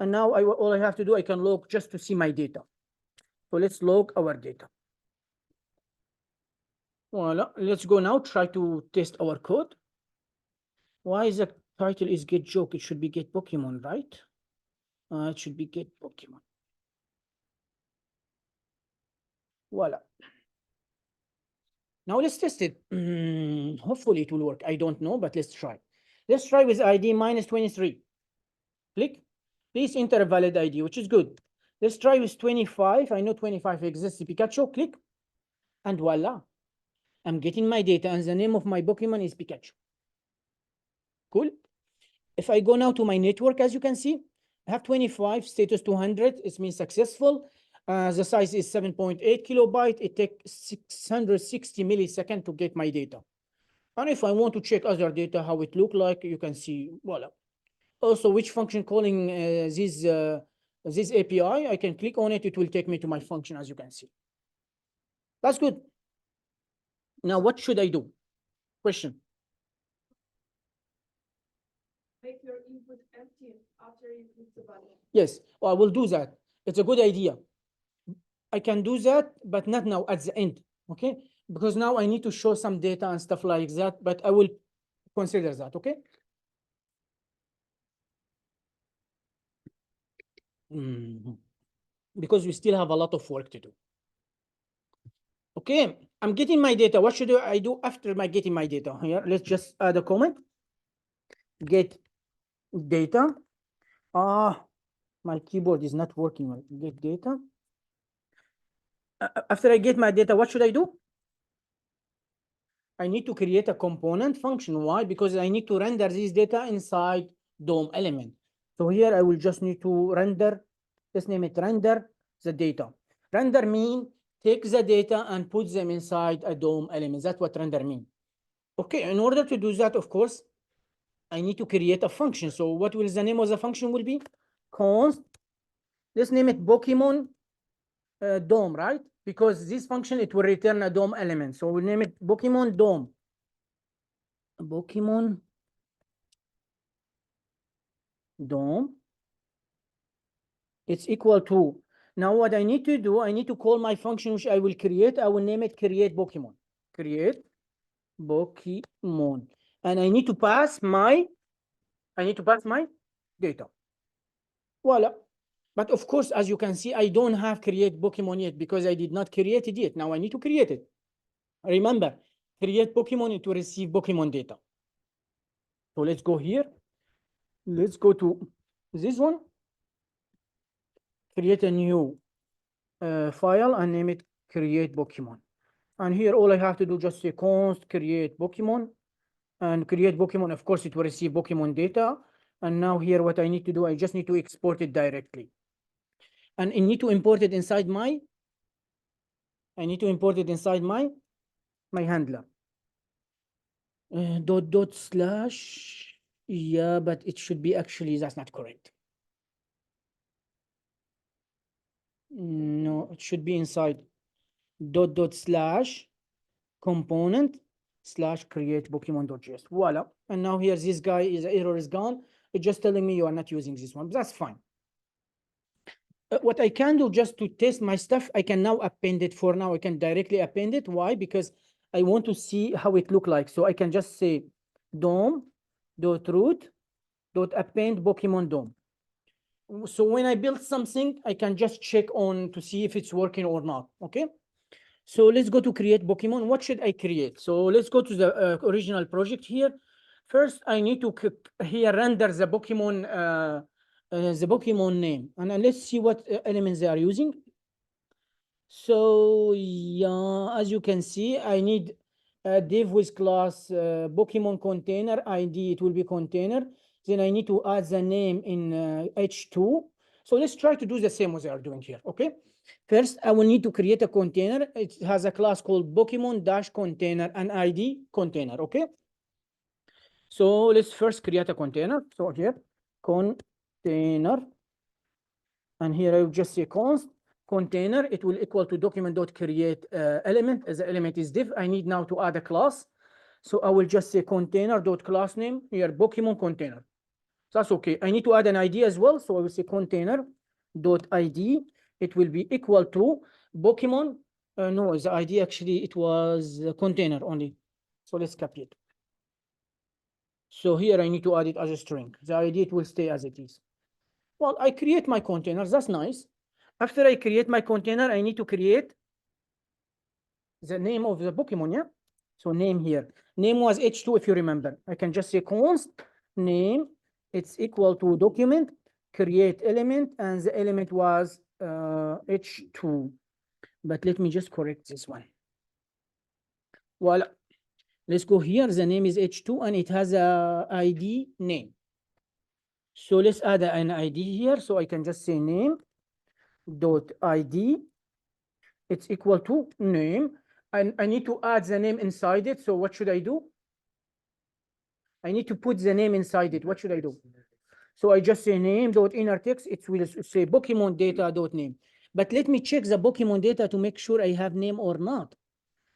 And now all I have to do, I can log just to see my data. So let's log our data. Voila. Let's go now, try to test our code. Why is the title is get joke? It should be get Pokemon, right? It should be get Pokemon. Voila. Now let's test it. Hopefully it will work. I don't know, but let's try. Let's try with ID -23. Click. Please enter a valid ID, which is good. Let's try with 25. I know 25 exists. Pikachu. Click. And voila. I'm getting my data, and the name of my Pokemon is Pikachu. Cool. If I go now to my network, as you can see, I have 25, status 200. It means successful. The size is 7.8 kilobyte. It takes 660 milliseconds to get my data. And if I want to check other data, how it look like, you can see, voila. Also, which function calling this API, I can click on it. It will take me to my function, as you can see. That's good. Now, what should I do? Question. Make your input empty after you put the value. Yes, well, I will do that. It's a good idea. I can do that, but not now, at the end, okay? Because now I need to show some data and stuff like that, but I will consider that, okay? Because we still have a lot of work to do. Okay, I'm getting my data. What should I do after getting my data? Here, let's just add a comment. Get data. My keyboard is not working well. Get data. After I get my data, what should I do? I need to create a component function. Why? Because I need to render this data inside DOM element. So here I will just need to render, let's name it render the data. Render mean take the data and put them inside a DOM element. That's what render mean. Okay, in order to do that, of course, I need to create a function. So what will the name of the function will be? Const, let's name it Pokemon DOM, right? Because this function, it will return a DOM element. So we'll name it Pokemon DOM. Pokemon DOM. It's equal to, now what I need to do, I need to call my function, which I will create. I will name it create Pokemon. Create Pokemon. And I need to pass my data. Voila. But of course, as you can see, I don't have create Pokemon yet because I did not create it yet. Now I need to create it. Remember, create Pokemon to receive Pokemon data. So let's go here. Let's go to this one. Create a new file and name it create Pokemon. And here, all I have to do just say const create Pokemon. And create Pokemon, of course, it will receive Pokemon data. And now here, what I need to do, I just need to export it directly. And I need to import it inside my handler. /. Yeah, but it should be actually, that's not correct. No, it should be inside dot slash component slash create Pokemon.js. Voila. And now here, this guy is error is gone. It's just telling me you are not using this one. That's fine. What I can do just to test my stuff, I can now append it. For now, I can directly append it. Why? Because I want to see how it look like. So I can just say dom.root.append Pokemon dom. So when I build something, I can just check on to see if it's working or not. Okay. So let's go to create Pokemon. What should I create? So let's go to the original project here. First, I need to here render the Pokemon name, and then let's see what elements they are using. So yeah, as you can see, I need a div with class Pokemon container ID. It will be container. Then I need to add the name in H2. So let's try to do the same as they are doing here. Okay. First, I will need to create a container. It has a class called Pokemon-container and ID container. Okay. So let's first create a container. So here, container. And here I will just say const container. It will equal to document.create element. As the element is div, I need now to add a class. So I will just say container.class name here, Pokemon container. That's okay. I need to add an ID as well. So I will say container.id. It will be equal to Pokemon. No, the ID actually, it was the container only. So let's copy it. So here I need to add it as a string. The ID, it will stay as it is. Well, I create my container. That's nice. After I create my container, I need to create the name of the Pokemon, yeah? So name here. Name was H2, if you remember. I can just say const name. It's equal to document, create element, and the element was H2. But let me just correct this one. Voila. Let's go here. The name is H2, and it has a ID name. So let's add an ID here. So I can just say name dot ID. It's equal to name. And I need to add the name inside it. So what should I do? I need to put the name inside it. What should I do? So I just say name dot inner text. It will say Pokemon data dot name. But let me check the Pokemon data to make sure I have name or not.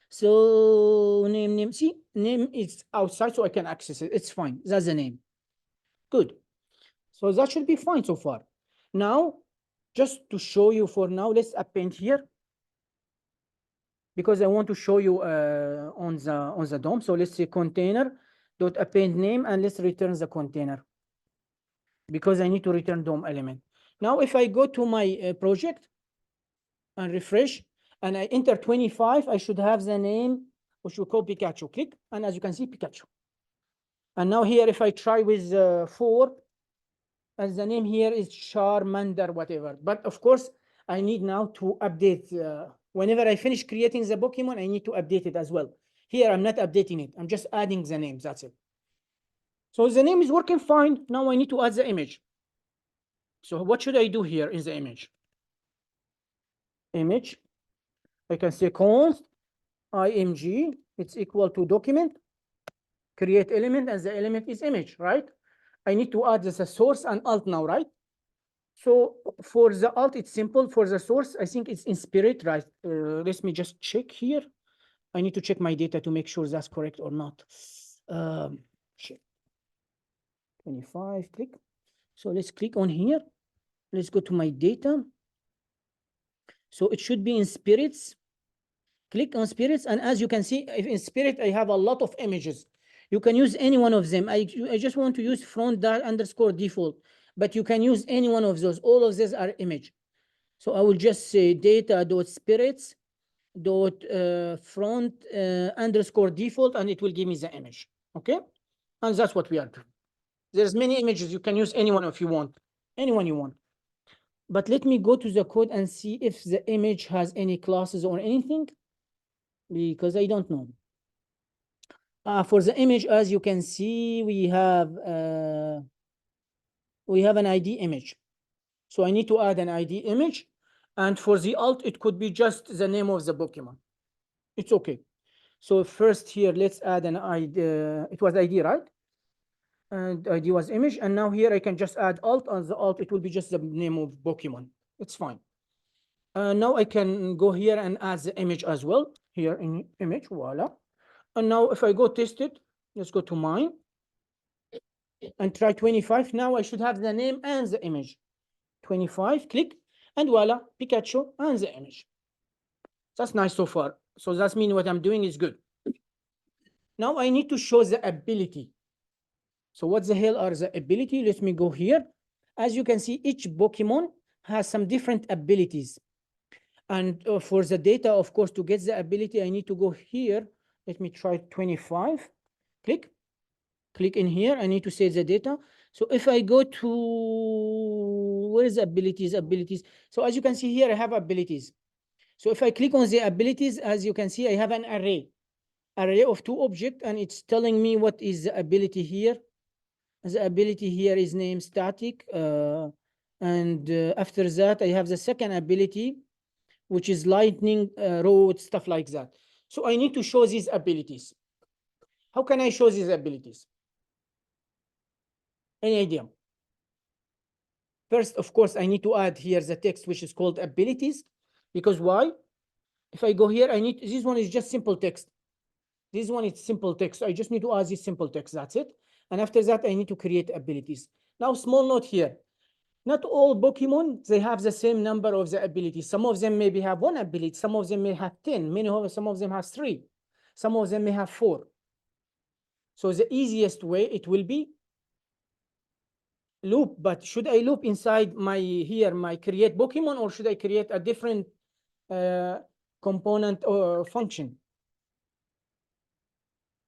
So name, see, name is outside, so I can access it. It's fine. That's the name. Good. So that should be fine so far. Now, just to show you for now, let's append here, because I want to show you on the DOM. So let's say container dot append name, and let's return the container, because I need to return DOM element. Now, if I go to my project and refresh, and I enter 25, I should have the name, which we call Pikachu. Click, and as you can see, Pikachu. And now here, if I try with 4, and the name here is Charmander, whatever. But of course, I need now to update. Whenever I finish creating the Pokemon, I need to update it as well. Here, I'm not updating it. I'm just adding the names. That's it. So the name is working fine. Now I need to add the image. So what should I do here in the image? Image. I can say const img. It's equal to document, create element, and the element is image, right? I need to add this a source and alt now, right? So for the alt, it's simple. For the source, I think it's in spirit, right? Let me just check here. I need to check my data to make sure that's correct or not. Check. 25, click. So let's click on here. Let's go to my data. So it should be in spirits. Click on spirits, and as you can see, in spirit, I have a lot of images. You can use any one of them. I just want to use front underscore default, but you can use any one of those. All of these are image. So I will just say data.spirits dot front underscore default, and it will give me the image. Okay, and that's what we are doing. There's many images. You can use anyone if you want, anyone you want. But let me go to the code and see if the image has any classes or anything, because I don't know. For the image, as you can see, we have an ID image. So I need to add an ID image. And for the alt, it could be just the name of the Pokemon. It's okay. So first here, let's add an ID. It was ID, right? and ID was image, and now here I can just add alt, and the alt, it will be just the name of Pokemon. It's fine. Now I can go here and add the image as well, here in image, voila. And now if I go test it, let's go to mine and try 25. Now I should have the name and the image. 25, click, and voila, Pikachu and the image. That's nice so far. So that means what I'm doing is good. Now I need to show the ability. So what the hell are the ability? Let me go here. As you can see, each Pokemon has some different abilities. And for the data, of course, to get the ability, I need to go here. Let me try 25. Click. Click in here. I need to say the data. So if I go to, where is the abilities? Abilities. So as you can see here, I have abilities. So if I click on the abilities, as you can see, I have an array of 2 objects, and it's telling me what is the ability here. The ability here is name static. And after that, I have the second ability, which is lightning, road, stuff like that. So I need to show these abilities. How can I show these abilities? Any idea? First, of course, I need to add here the text, which is called abilities. Because why? If I go here, this one is just simple text. This one is simple text. I just need to add this simple text. That's it. And after that, I need to create abilities. Now, small note here. Not all Pokemon, they have the same number of the abilities. Some of them maybe have 1 ability. Some of them may have 10. Some of them have 3. Some of them may have 4. So the easiest way, it will be loop. But should I loop inside my create Pokemon, or should I create a different component or function?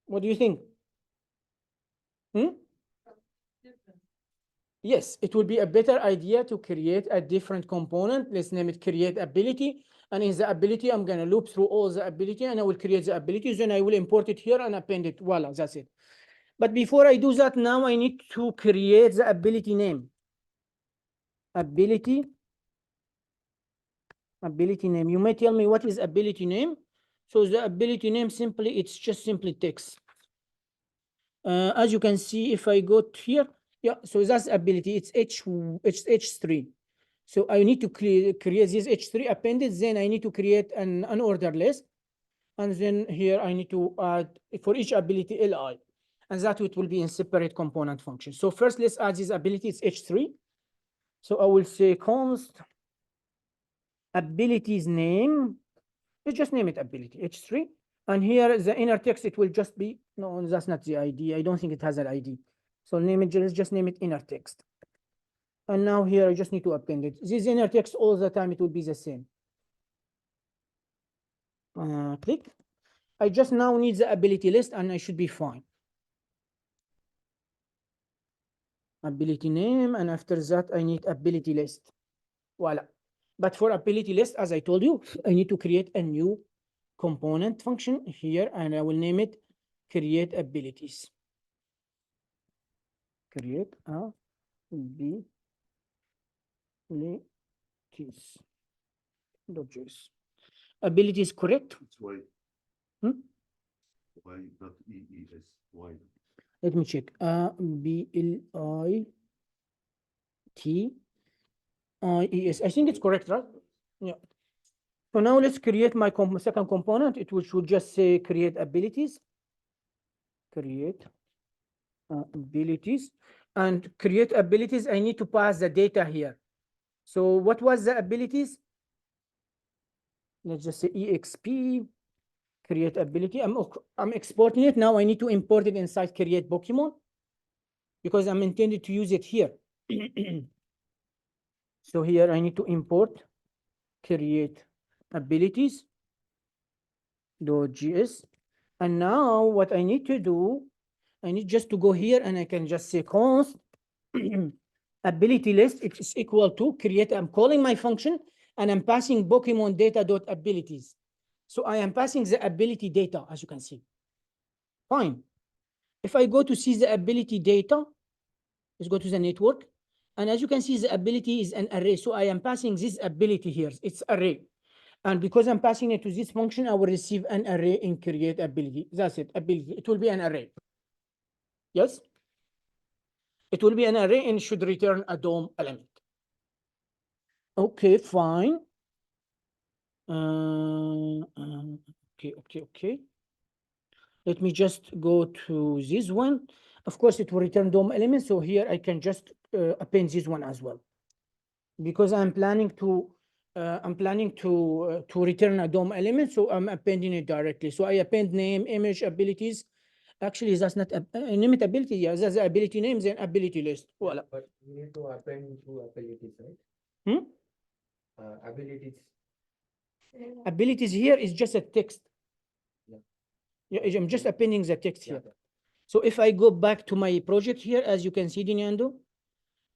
What do you think? Different. Yes, it will be a better idea to create a different component. Let's name it create ability. And in the ability, I'm going to loop through all the ability, and I will create the abilities, and I will import it here and append it. Voila, that's it. But before I do that, now I need to create the ability name. Ability name. You may tell me what is ability name. So the ability name it's just simply text. As you can see, if I go here, yeah, so that's ability. It's H3. So I need to create this H3 appended. Then I need to create an order list. And then here I need to add for each ability LI. And that it will be in separate component function. So first, let's add this ability. It's H3. So I will say const abilities name. Let's just name it ability H3. And here the inner text, it will just be, no, that's not the ID. I don't think it has an ID. So name it, let's just name it inner text. And now here I just need to append it. This inner text all the time, it will be the same. Click. I just now need the ability list, and I should be fine. Ability name, and after that I need ability list. Voila. But for ability list, as I told you, I need to create a new component function here, and I will name it create abilities. Create abilities. Abilities correct? It's Y. Hmm? Y, not EES, Y. Let me check. ABLITIES. I think it's correct, right? Yeah. So now let's create my second component. It should just say create abilities. Create abilities. And create abilities, I need to pass the data here. So what was the abilities? Let's just say EXP. Create ability. I'm exporting it. Now I need to import it inside create Pokemon, because I'm intended to use it here. So here I need to import create abilities .gs. And now what I need to do, I need just to go here, and I can just say const ability list. It's equal to create. I'm calling my function, and I'm passing Pokemon data dot abilities. So I am passing the ability data, as you can see. Fine. If I go to see the ability data, let's go to the network. And as you can see, the ability is an array. So I am passing this ability here. It's array. And because I'm passing it to this function, I will receive an array in create ability. That's it, ability. It will be an array. Yes? It will be an array and should return a DOM element. Okay, fine. Okay. Let me just go to this one. Of course, it will return DOM element. So here I can just append this one as well, because I'm planning to return a DOM element. So I'm appending it directly. So I append name, image, abilities. Actually, that's not a name it ability. Yeah, that's the ability names and ability list. Voila. But we need to append to abilities, right? Hmm? Abilities. Abilities here is just a text. Yeah. Yeah, I'm just appending the text Yeah. here. So if I go back to my project here, as you can see, Diniando,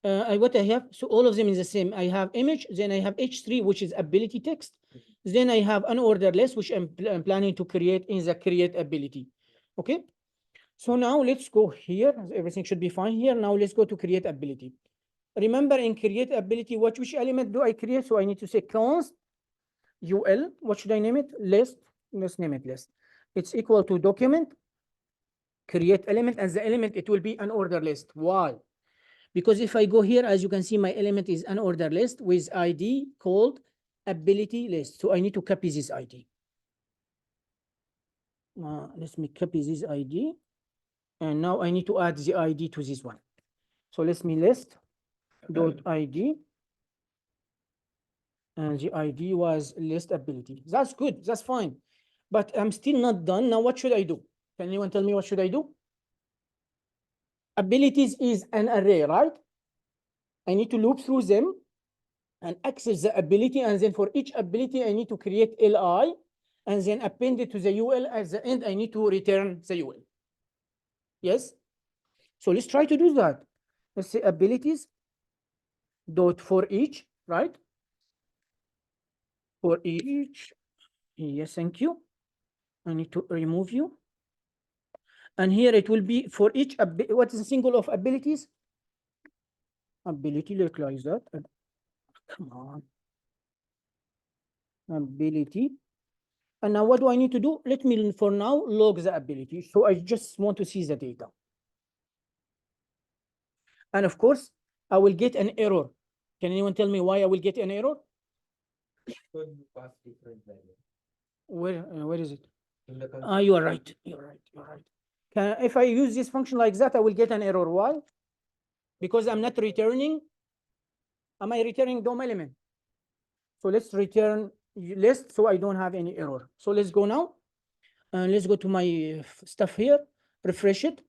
what I have, so all of them is the same. I have image, then I have H3, which is ability text. Then I have an order list, which I'm planning to create in the create ability. Okay. So now let's go here. Everything should be fine here. Now let's go to create ability. Remember, in create ability, which element do I create? So I need to say const UL. What should I name it? List. Let's name it list. It's equal to document create element, and the element, it will be an order list. Why? Because if I go here, as you can see, my element is an order list with ID called ability list. So I need to copy this ID. Let me copy this ID. And now I need to add the ID to this one. So let me list dot ID. And the ID was list ability. That's good. That's fine. But I'm still not done. Now, what should I do? Can anyone tell me what should I do? Abilities is an array, right? I need to loop through them and access the ability. And then for each ability, I need to create LI and then append it to the UL. At the end, I need to return the UL. Yes? So let's try to do that. Let's say abilities dot for each, right? For each. Yes, thank you. I need to remove you. And here it will be for each, what is the single of abilities? Ability, look like that. Come on. Ability. And now what do I need to do? Let me, for now, log the ability. So I just want to see the data. And of course, I will get an error. Can anyone tell me why I will get an error? Because you pass different value. Where is it? In the You are right. You're right. If I use this function like that, I will get an error. Why? Because I'm not returning. Am I returning DOM element? So let's return list so I don't have any error. So let's go now. And let's go to my stuff here, refresh it,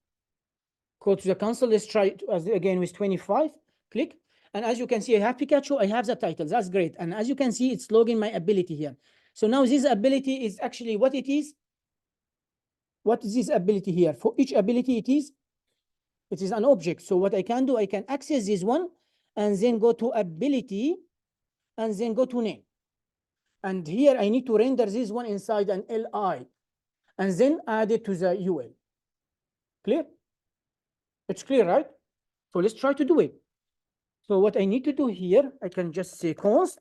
go to the console. Let's try it again with 25, click. And as you can see, I have Pikachu, I have the title, that's great. And as you can see, it's logging my ability here. So now this ability is actually what it is. What is this ability here? For each ability, it is an object. So what I can do, I can access this one and then go to ability and then go to name. And here I need to render this one inside an LI and then add it to the UL. Clear? It's clear, right? So let's try to do it. So what I need to do here, I can just say const,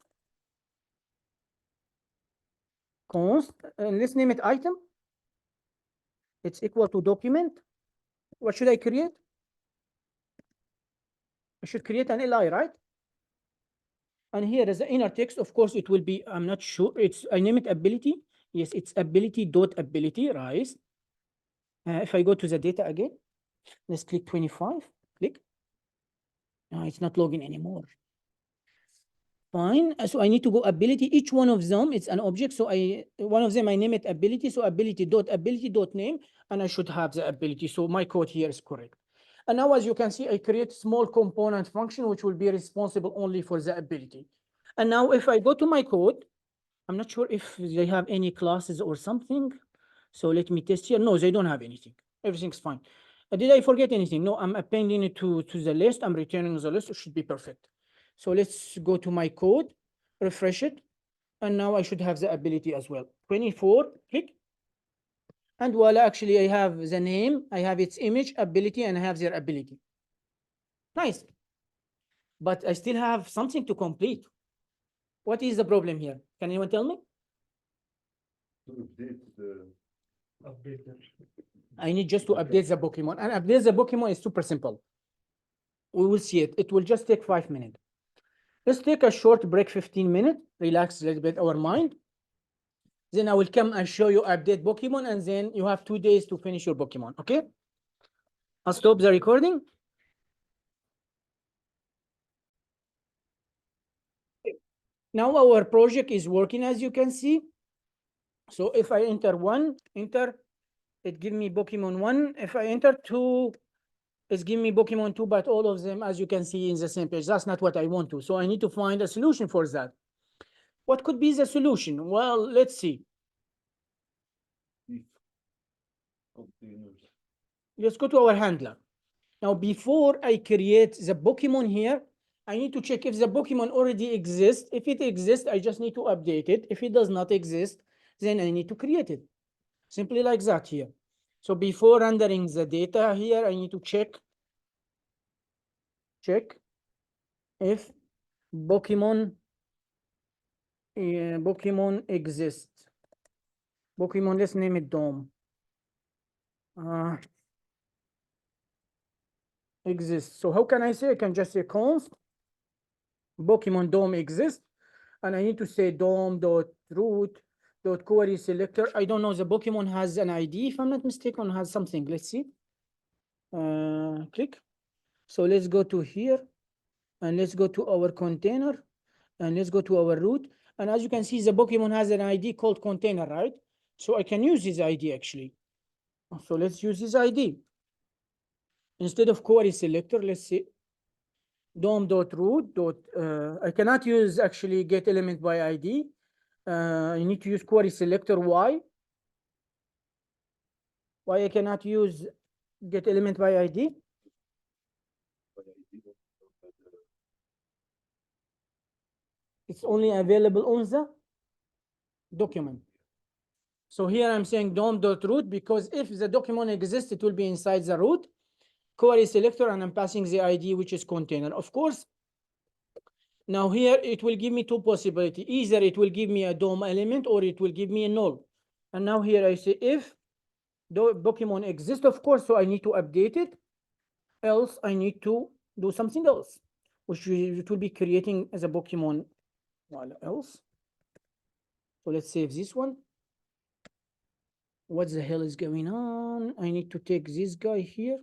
and let's name it item. It's equal to document. What should I create? I should create an LI, right? And here is the inner text. Of course, it will be, I'm not sure. I name it ability. Yes, it's ability dot ability, right? If I go to the data again, let's click 25, click. No, it's not logging anymore. Fine. So I need to go ability. Each one of them, it's an object. So one of them, I name it ability. So ability dot name, and I should have the ability. So my code here is correct. And now, as you can see, I create small component function, which will be responsible only for the ability. And now if I go to my code, I'm not sure if they have any classes or something. So let me test here. No, they don't have anything. Everything's fine. Did I forget anything? No, I'm appending it to the list. I'm returning the list. It should be perfect. So let's go to my code, refresh it. And now I should have the ability as well. 24, click. And voila, actually I have the name, I have its image, ability, and I have their ability. Nice. But I still have something to complete. What is the problem here? Can anyone tell me? To update the. update. I need just to update the Pokemon. And update the Pokemon is super simple. We will see it. It will just take 5 minutes. Let's take a short break, 15 minutes, relax a little bit our mind. Then I will come and show you update Pokemon, and then you have 2 days to finish your Pokemon, okay? I'll stop the recording. Now our project is working, as you can see. So if I enter 1, it give me Pokemon 1. If I enter 2, it's give me Pokemon 2, but all of them, as you can see, in the same page. That's not what I want to. So I need to find a solution for that. What could be the solution? Well, let's see. If containers. Let's go to our handler. Now, before I create the Pokemon here, I need to check if the Pokemon already exists. If it exists, I just need to update it. If it does not exist, then I need to create it. Simply like that here. So before rendering the data here, I need to check if Pokemon exists. Pokemon, let's name it Dome. Exists. So how can I say? I can just say const Pokemon Dome exists, and I need to say dom.root.query selector. I don't know, the Pokemon has an ID, if I'm not mistaken, has something. Let's see. Click. So let's go to here, and let's go to our container, and let's go to our root. And as you can see, the Pokemon has an ID called container, right? So I can use this ID actually. So let's use this ID. Instead of query selector, let's see dom.root. I cannot use actually get element by ID. I need to use query selector. Why? Why I cannot use get element by ID? It's only available on the document. So here I'm saying dom.root because if the document exists, it will be inside the root query selector, and I'm passing the ID, which is container. Of course, now here it will give me two possibilities. Either it will give me a DOM element or it will give me a null. And now here I say if the Pokemon exists, of course, so I need to update it. Else I need to do something else, which it will be creating as a Pokemon else. So let's save this one. What the hell is going on? I need to take this guy here,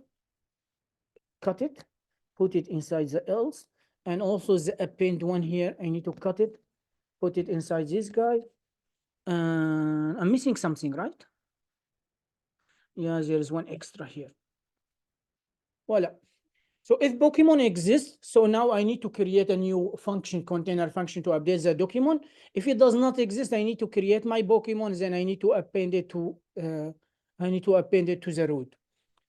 cut it, put it inside the else, and also the append one here. I need to cut it, put it inside this guy. I'm missing something, right? Yeah, there is one extra here. Voila. So if Pokemon exists, so now I need to create a new function, container function, to update the document. If it does not exist, I need to create my Pokemon, then I need to append it to the root.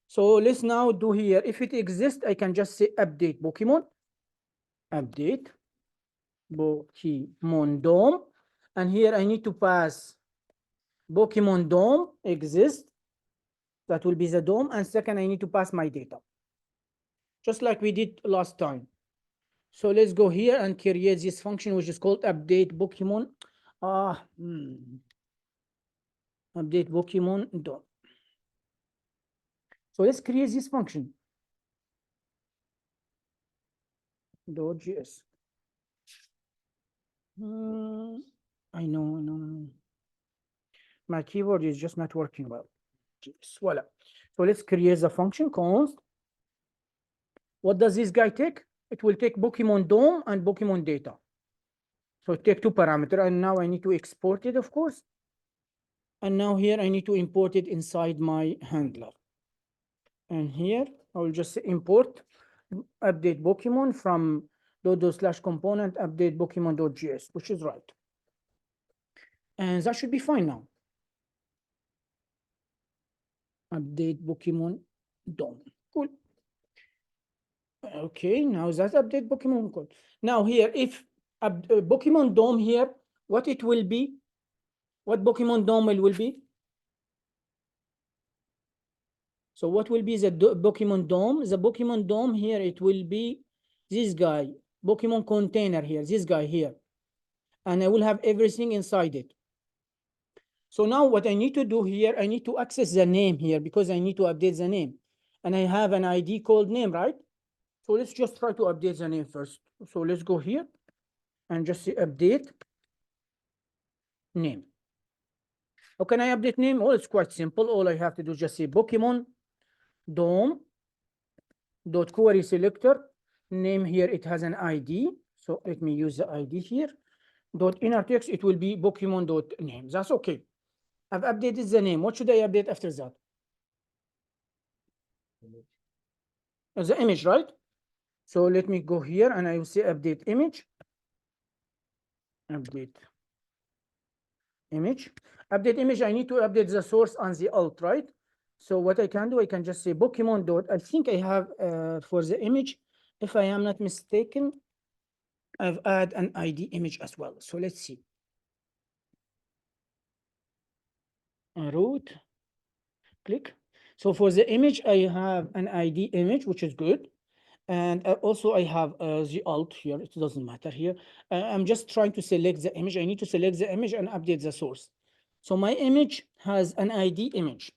So let's now do here. If it exists, I can just say update Pokemon, update Pokemon DOM, and here I need to pass Pokemon DOM exists. That will be the DOM, and second, I need to pass my data, just like we did last time. So let's go here and create this function, which is called update Pokemon. Update Pokemon DOM. So let's create this function. .js. I know. My keyboard is just not working well. Voila. So let's create the function const. What does this guy take? It will take Pokemon DOM and Pokemon data. So it take two parameters, and now I need to export it, of course. And now here I need to import it inside my handler. And here I will just say import update Pokemon from /component update Pokemon.js, which is right. And that should be fine now. Update Pokemon DOM. Cool. Okay, now that's update Pokemon code. Now here, if Pokemon DOM here, what it will be? What Pokemon DOM will be? So what will be the Pokemon DOM? The Pokemon DOM here, it will be this guy, Pokemon container here, this guy here. And I will have everything inside it. So now what I need to do here, I need to access the name here because I need to update the name. And I have an ID called name, right? So let's just try to update the name first. So let's go here and just say update name. How can I update name? Oh, it's quite simple. All I have to do is just say Pokemon DOM dot query selector name. Here it has an ID. So let me use the ID here. Dot inner text, it will be Pokemon dot name. That's okay. I've updated the name. What should I update after that? Image. The image, right? So let me go here and I will say update image. Update image. Update image, I need to update the source and the alt, right? So what I can do, I can just say Pokemon dot. I think I have for the image, if I am not mistaken, I've add an ID image as well. So let's see. Root, click. So for the image, I have an ID image, which is good. And also I have the alt here. It doesn't matter here. I'm just trying to select the image. I need to select the image and update the source. So my image has an ID image.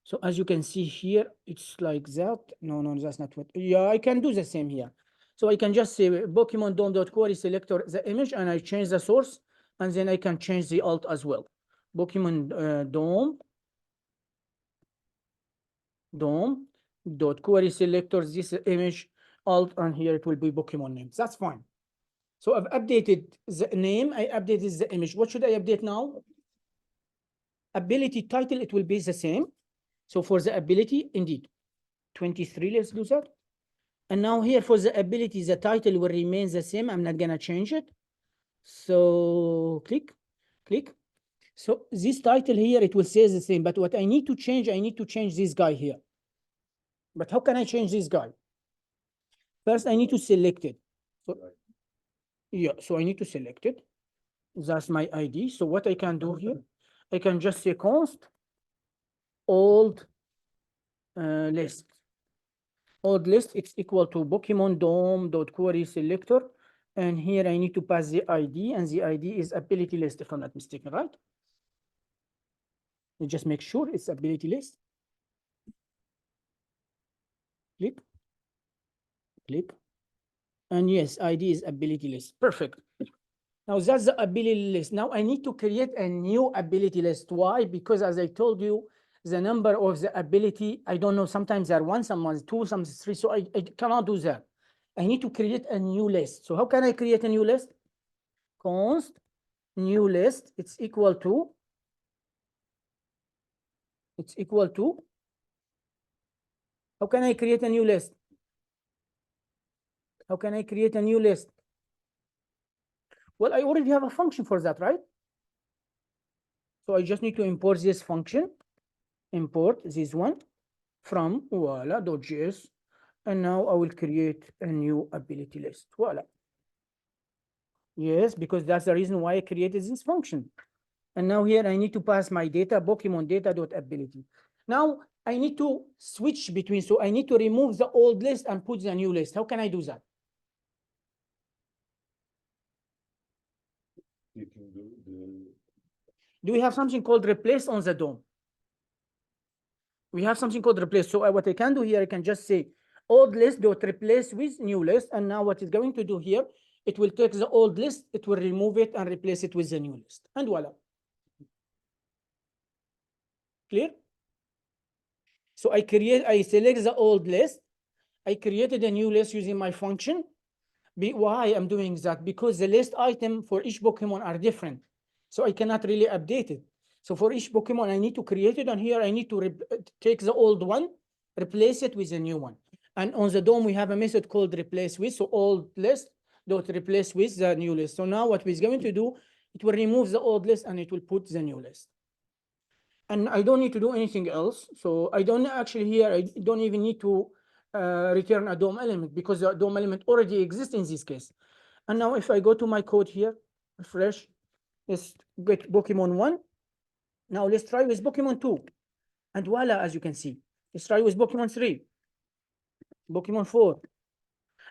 So as you can see here, it's like that. No, that's not what. Yeah, I can do the same here. So I can just say Pokemon DOM.query selector the image and I change the source and then I can change the alt as well. Pokemon DOM.query selector this image alt and here it will be Pokemon name. That's fine. So I've updated the name. I updated the image. What should I update now? Ability title, it will be the same. So for the ability, indeed, 23, let's do that. And now here for the ability, the title will remain the same. I'm not gonna change it. So click. So this title here, it will say the same, but what I need to change this guy here. But how can I change this guy? First, I need to select it. So, yeah, so I need to select it. That's my ID. So what I can do here, I can just say const old list. Old list, it's equal to Pokemon DOM.query selector. And here I need to pass the ID, and the ID is ability list, if I'm not mistaken, right? You just make sure it's ability list. Click. And yes, ID is ability list. Perfect. Now that's the ability list. Now I need to create a new ability list. Why? Because as I told you, the number of the ability, I don't know, sometimes they're one, sometimes two, sometimes three. So I cannot do that. I need to create a new list. So how can I create a new list? Const new list, it's equal to, how can I create a new list? How can I create a new list? Well, I already have a function for that, right? So I just need to import this function, import this one from voila.js. And now I will create a new ability list. Voila. Yes, because that's the reason why I created this function. And now here I need to pass my data, Pokemon data.ability. Now I need to switch between, so I need to remove the old list and put the new list. How can I do that? You can do the. Do we have something called replace on the DOM? We have something called replace. So what I can do here, I can just say old list dot replace with new list. And now what it's going to do here, it will take the old list, it will remove it and replace it with the new list. And voila. Clear? So I select the old list. I created a new list using my function. Why I'm doing that? Because the list item for each Pokemon are different. So I cannot really update it. So for each Pokemon, I need to create it. And here I need to take the old one, replace it with a new one. And on the DOM, we have a method called replace with. So old list dot replace with the new list. So now what we're going to do, it will remove the old list and it will put the new list. And I don't need to do anything else. So I don't actually here, I don't even need to return a DOM element because the DOM element already exists in this case. And now if I go to my code here, refresh, let's get Pokemon 1. Now let's try with Pokemon 2. And voila, as you can see. Let's try with Pokemon 3, Pokemon 4.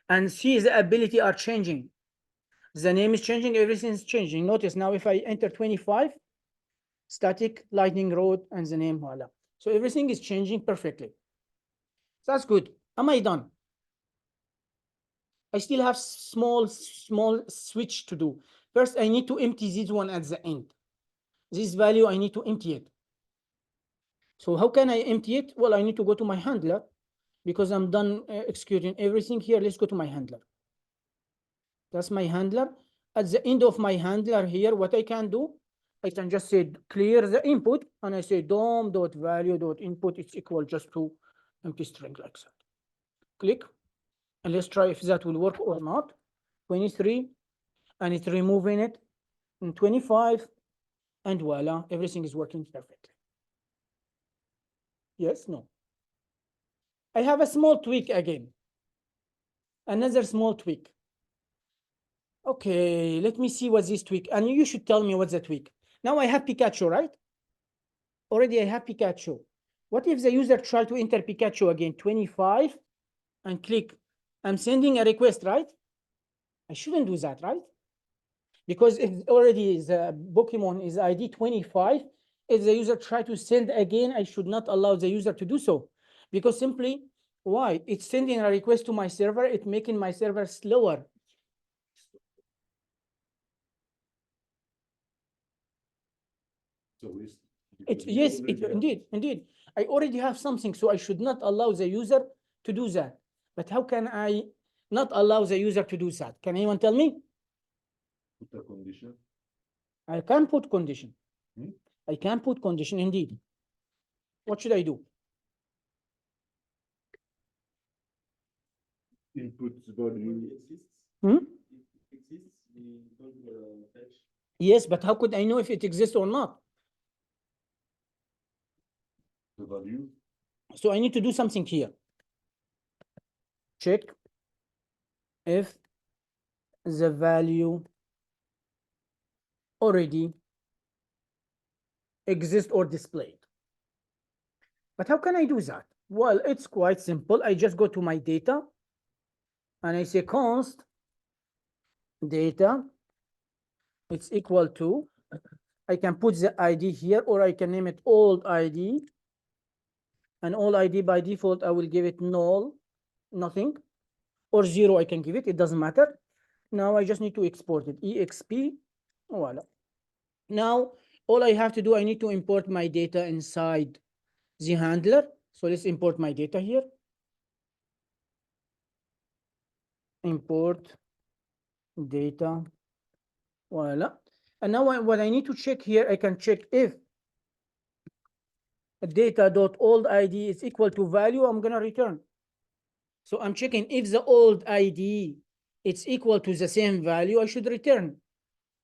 And see the ability are changing. The name is changing, everything is changing. Notice now if I enter 25, static, lightning rod, and the name, voila. So everything is changing perfectly. That's good. Am I done? I still have small switch to do. First, I need to empty this one at the end. This value, I need to empty it. So how can I empty it? Well, I need to go to my handler because I'm done executing everything here. Let's go to my handler. That's my handler. At the end of my handler here, what I can do, I can just say clear the input, and I say dom.value.input is equal just to empty string like that. Click, and let's try if that will work or not. 23, and it's removing it, and 25, and voila, everything is working perfectly. Yes, no. I have a small tweak again. Another small tweak. Okay, let me see what's this tweak. And you should tell me what's the tweak. Now I have Pikachu, right? Already I have Pikachu. What if the user try to enter Pikachu again, 25, and click, I'm sending a request, right? I shouldn't do that, right? Because if already the Pokemon is ID 25, if the user try to send again, I should not allow the user to do so. Because simply, why? It's sending a request to my server, it's making my server slower. So It's yes, indeed. I already have something, so I should not allow the user to do that. But how can I not allow the user to do that? Can anyone tell me? put a condition. I can put condition. Hmm? I can put condition indeed. What should I do? Input value exists. Hmm? Exists. We don't fetch Yes, but how could I know if it exists or not? the value. So I need to do something here. Check if the value already exists or displayed. But how can I do that? Well, it's quite simple. I just go to my data and I say const data, it's equal to, I can put the ID here, or I can name it old ID. And old ID by default, I will give it null, nothing, or 0, I can give it, it doesn't matter. Now I just need to export it, exp, voila. Now, all I have to do, I need to import my data inside the handler. So let's import my data here. Import data, voila. And now what I need to check here, I can check if data.old ID is equal to value, I'm gonna return. So I'm checking if the old ID it's equal to the same value, I should return.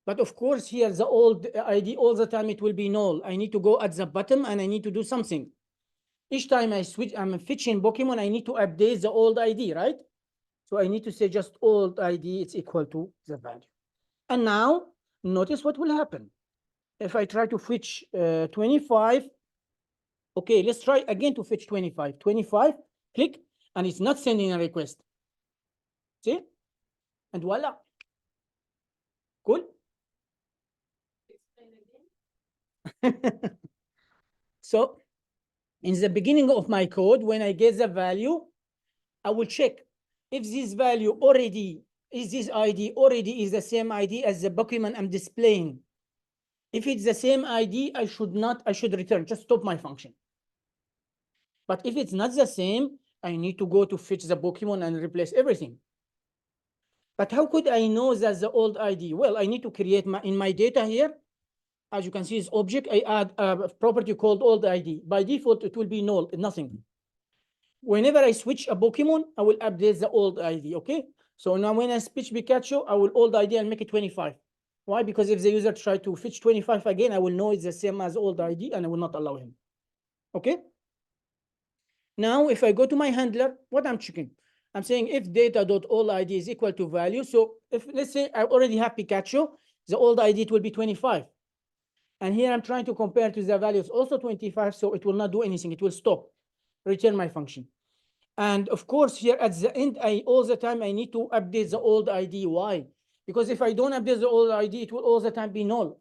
But of course here the old ID all the time it will be null. I need to go at the bottom and I need to do something. Each time I switch, I'm fetching Pokemon, I need to update the old ID, right? So I need to say just old ID it's equal to the value. And now notice what will happen. If I try to fetch 25, okay, let's try again to fetch 25. 25, click, and it's not sending a request. See? And voila. Cool. Explain again. So in the beginning of my code, when I get the value, I will check if this value already is this ID already is the same ID as the Pokemon I'm displaying. If it's the same ID, I should return, just stop my function. But if it's not the same, I need to go to fetch the Pokemon and replace everything. But how could I know that's the old ID? Well, I need to create in my data here. As you can see, this object, I add a property called old ID. By default, it will be null, nothing. Whenever I switch a Pokemon, I will update the old ID, okay? So now when I switch Pikachu, I will old ID and make it 25. Why? Because if the user try to fetch 25 again, I will know it's the same as old ID and I will not allow him, okay? Now, if I go to my handler, what I'm checking? I'm saying if data.old ID is equal to value. So if, let's say I already have Pikachu, the old ID, it will be 25. And here I'm trying to compare to the values also 25, so it will not do anything. It will stop, return my function. And of course, here at the end, all the time I need to update the old ID. Why? Because if I don't update the old ID, it will all the time be null.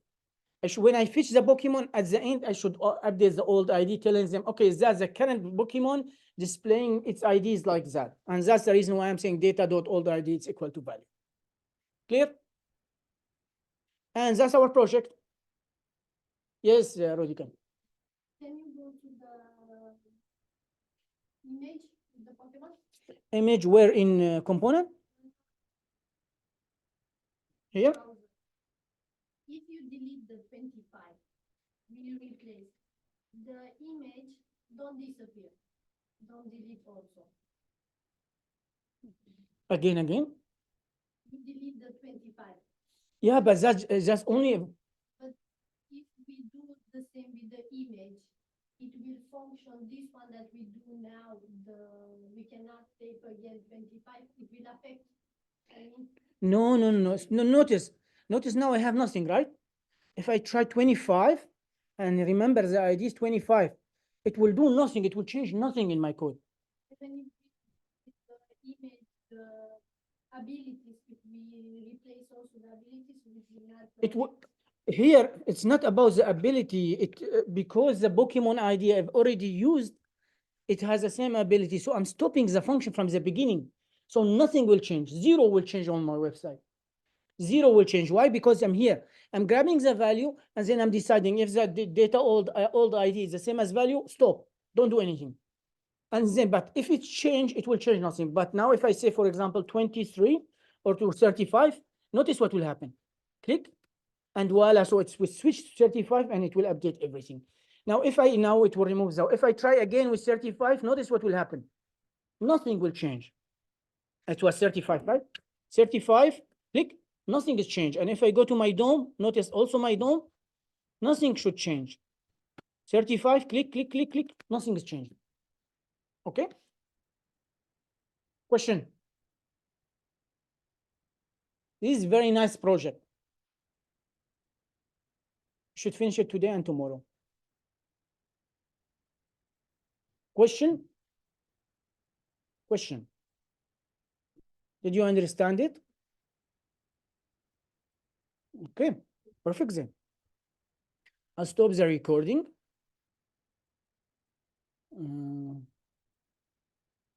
when I fetch the Pokemon at the end, I should update the old ID, telling them, okay, that's the current Pokemon displaying its IDs like that. And that's the reason why I'm saying data.old ID is equal to value. Clear? And that's our project. Yes, Rodica. Can you go to the image with the Pokemon? Image where in component? Here? If you delete the 25, will you replace the image? Don't disappear. Don't delete also. Again. You delete the 25. Yeah, but that's only, If we do the same with the image, it will function. This one that we do now, we cannot type again 25. It will affect. no. Notice now I have nothing, right? If I try 25, and remember the ID is 25, it will do nothing. It will change nothing in my code. When you the image, the abilities, if we replace also the abilities, we will not. It would here. It's not about the ability. Because the Pokemon ID I've already used, it has the same ability. So I'm stopping the function from the beginning. So nothing will change. Zero will change on my website. Zero will change. Why? Because I'm here. I'm grabbing the value and then I'm deciding if the data old ID is the same as value, stop. Don't do anything. And then, but if it change, it will change nothing. But now if I say, for example, 23 or to 35, notice what will happen. Click and voila, so it will switch to 35 and it will update everything. Now, it will remove that. If I try again with 35, notice what will happen. Nothing will change. It was 35, right? 35, click, nothing is changed. And if I go to my DOM, notice also my DOM, nothing should change. 35, click, nothing is changed. Okay? Question? This is very nice project. Should finish it today and tomorrow. Question? Question? Did you understand it? Okay, perfect then. I'll stop the recording.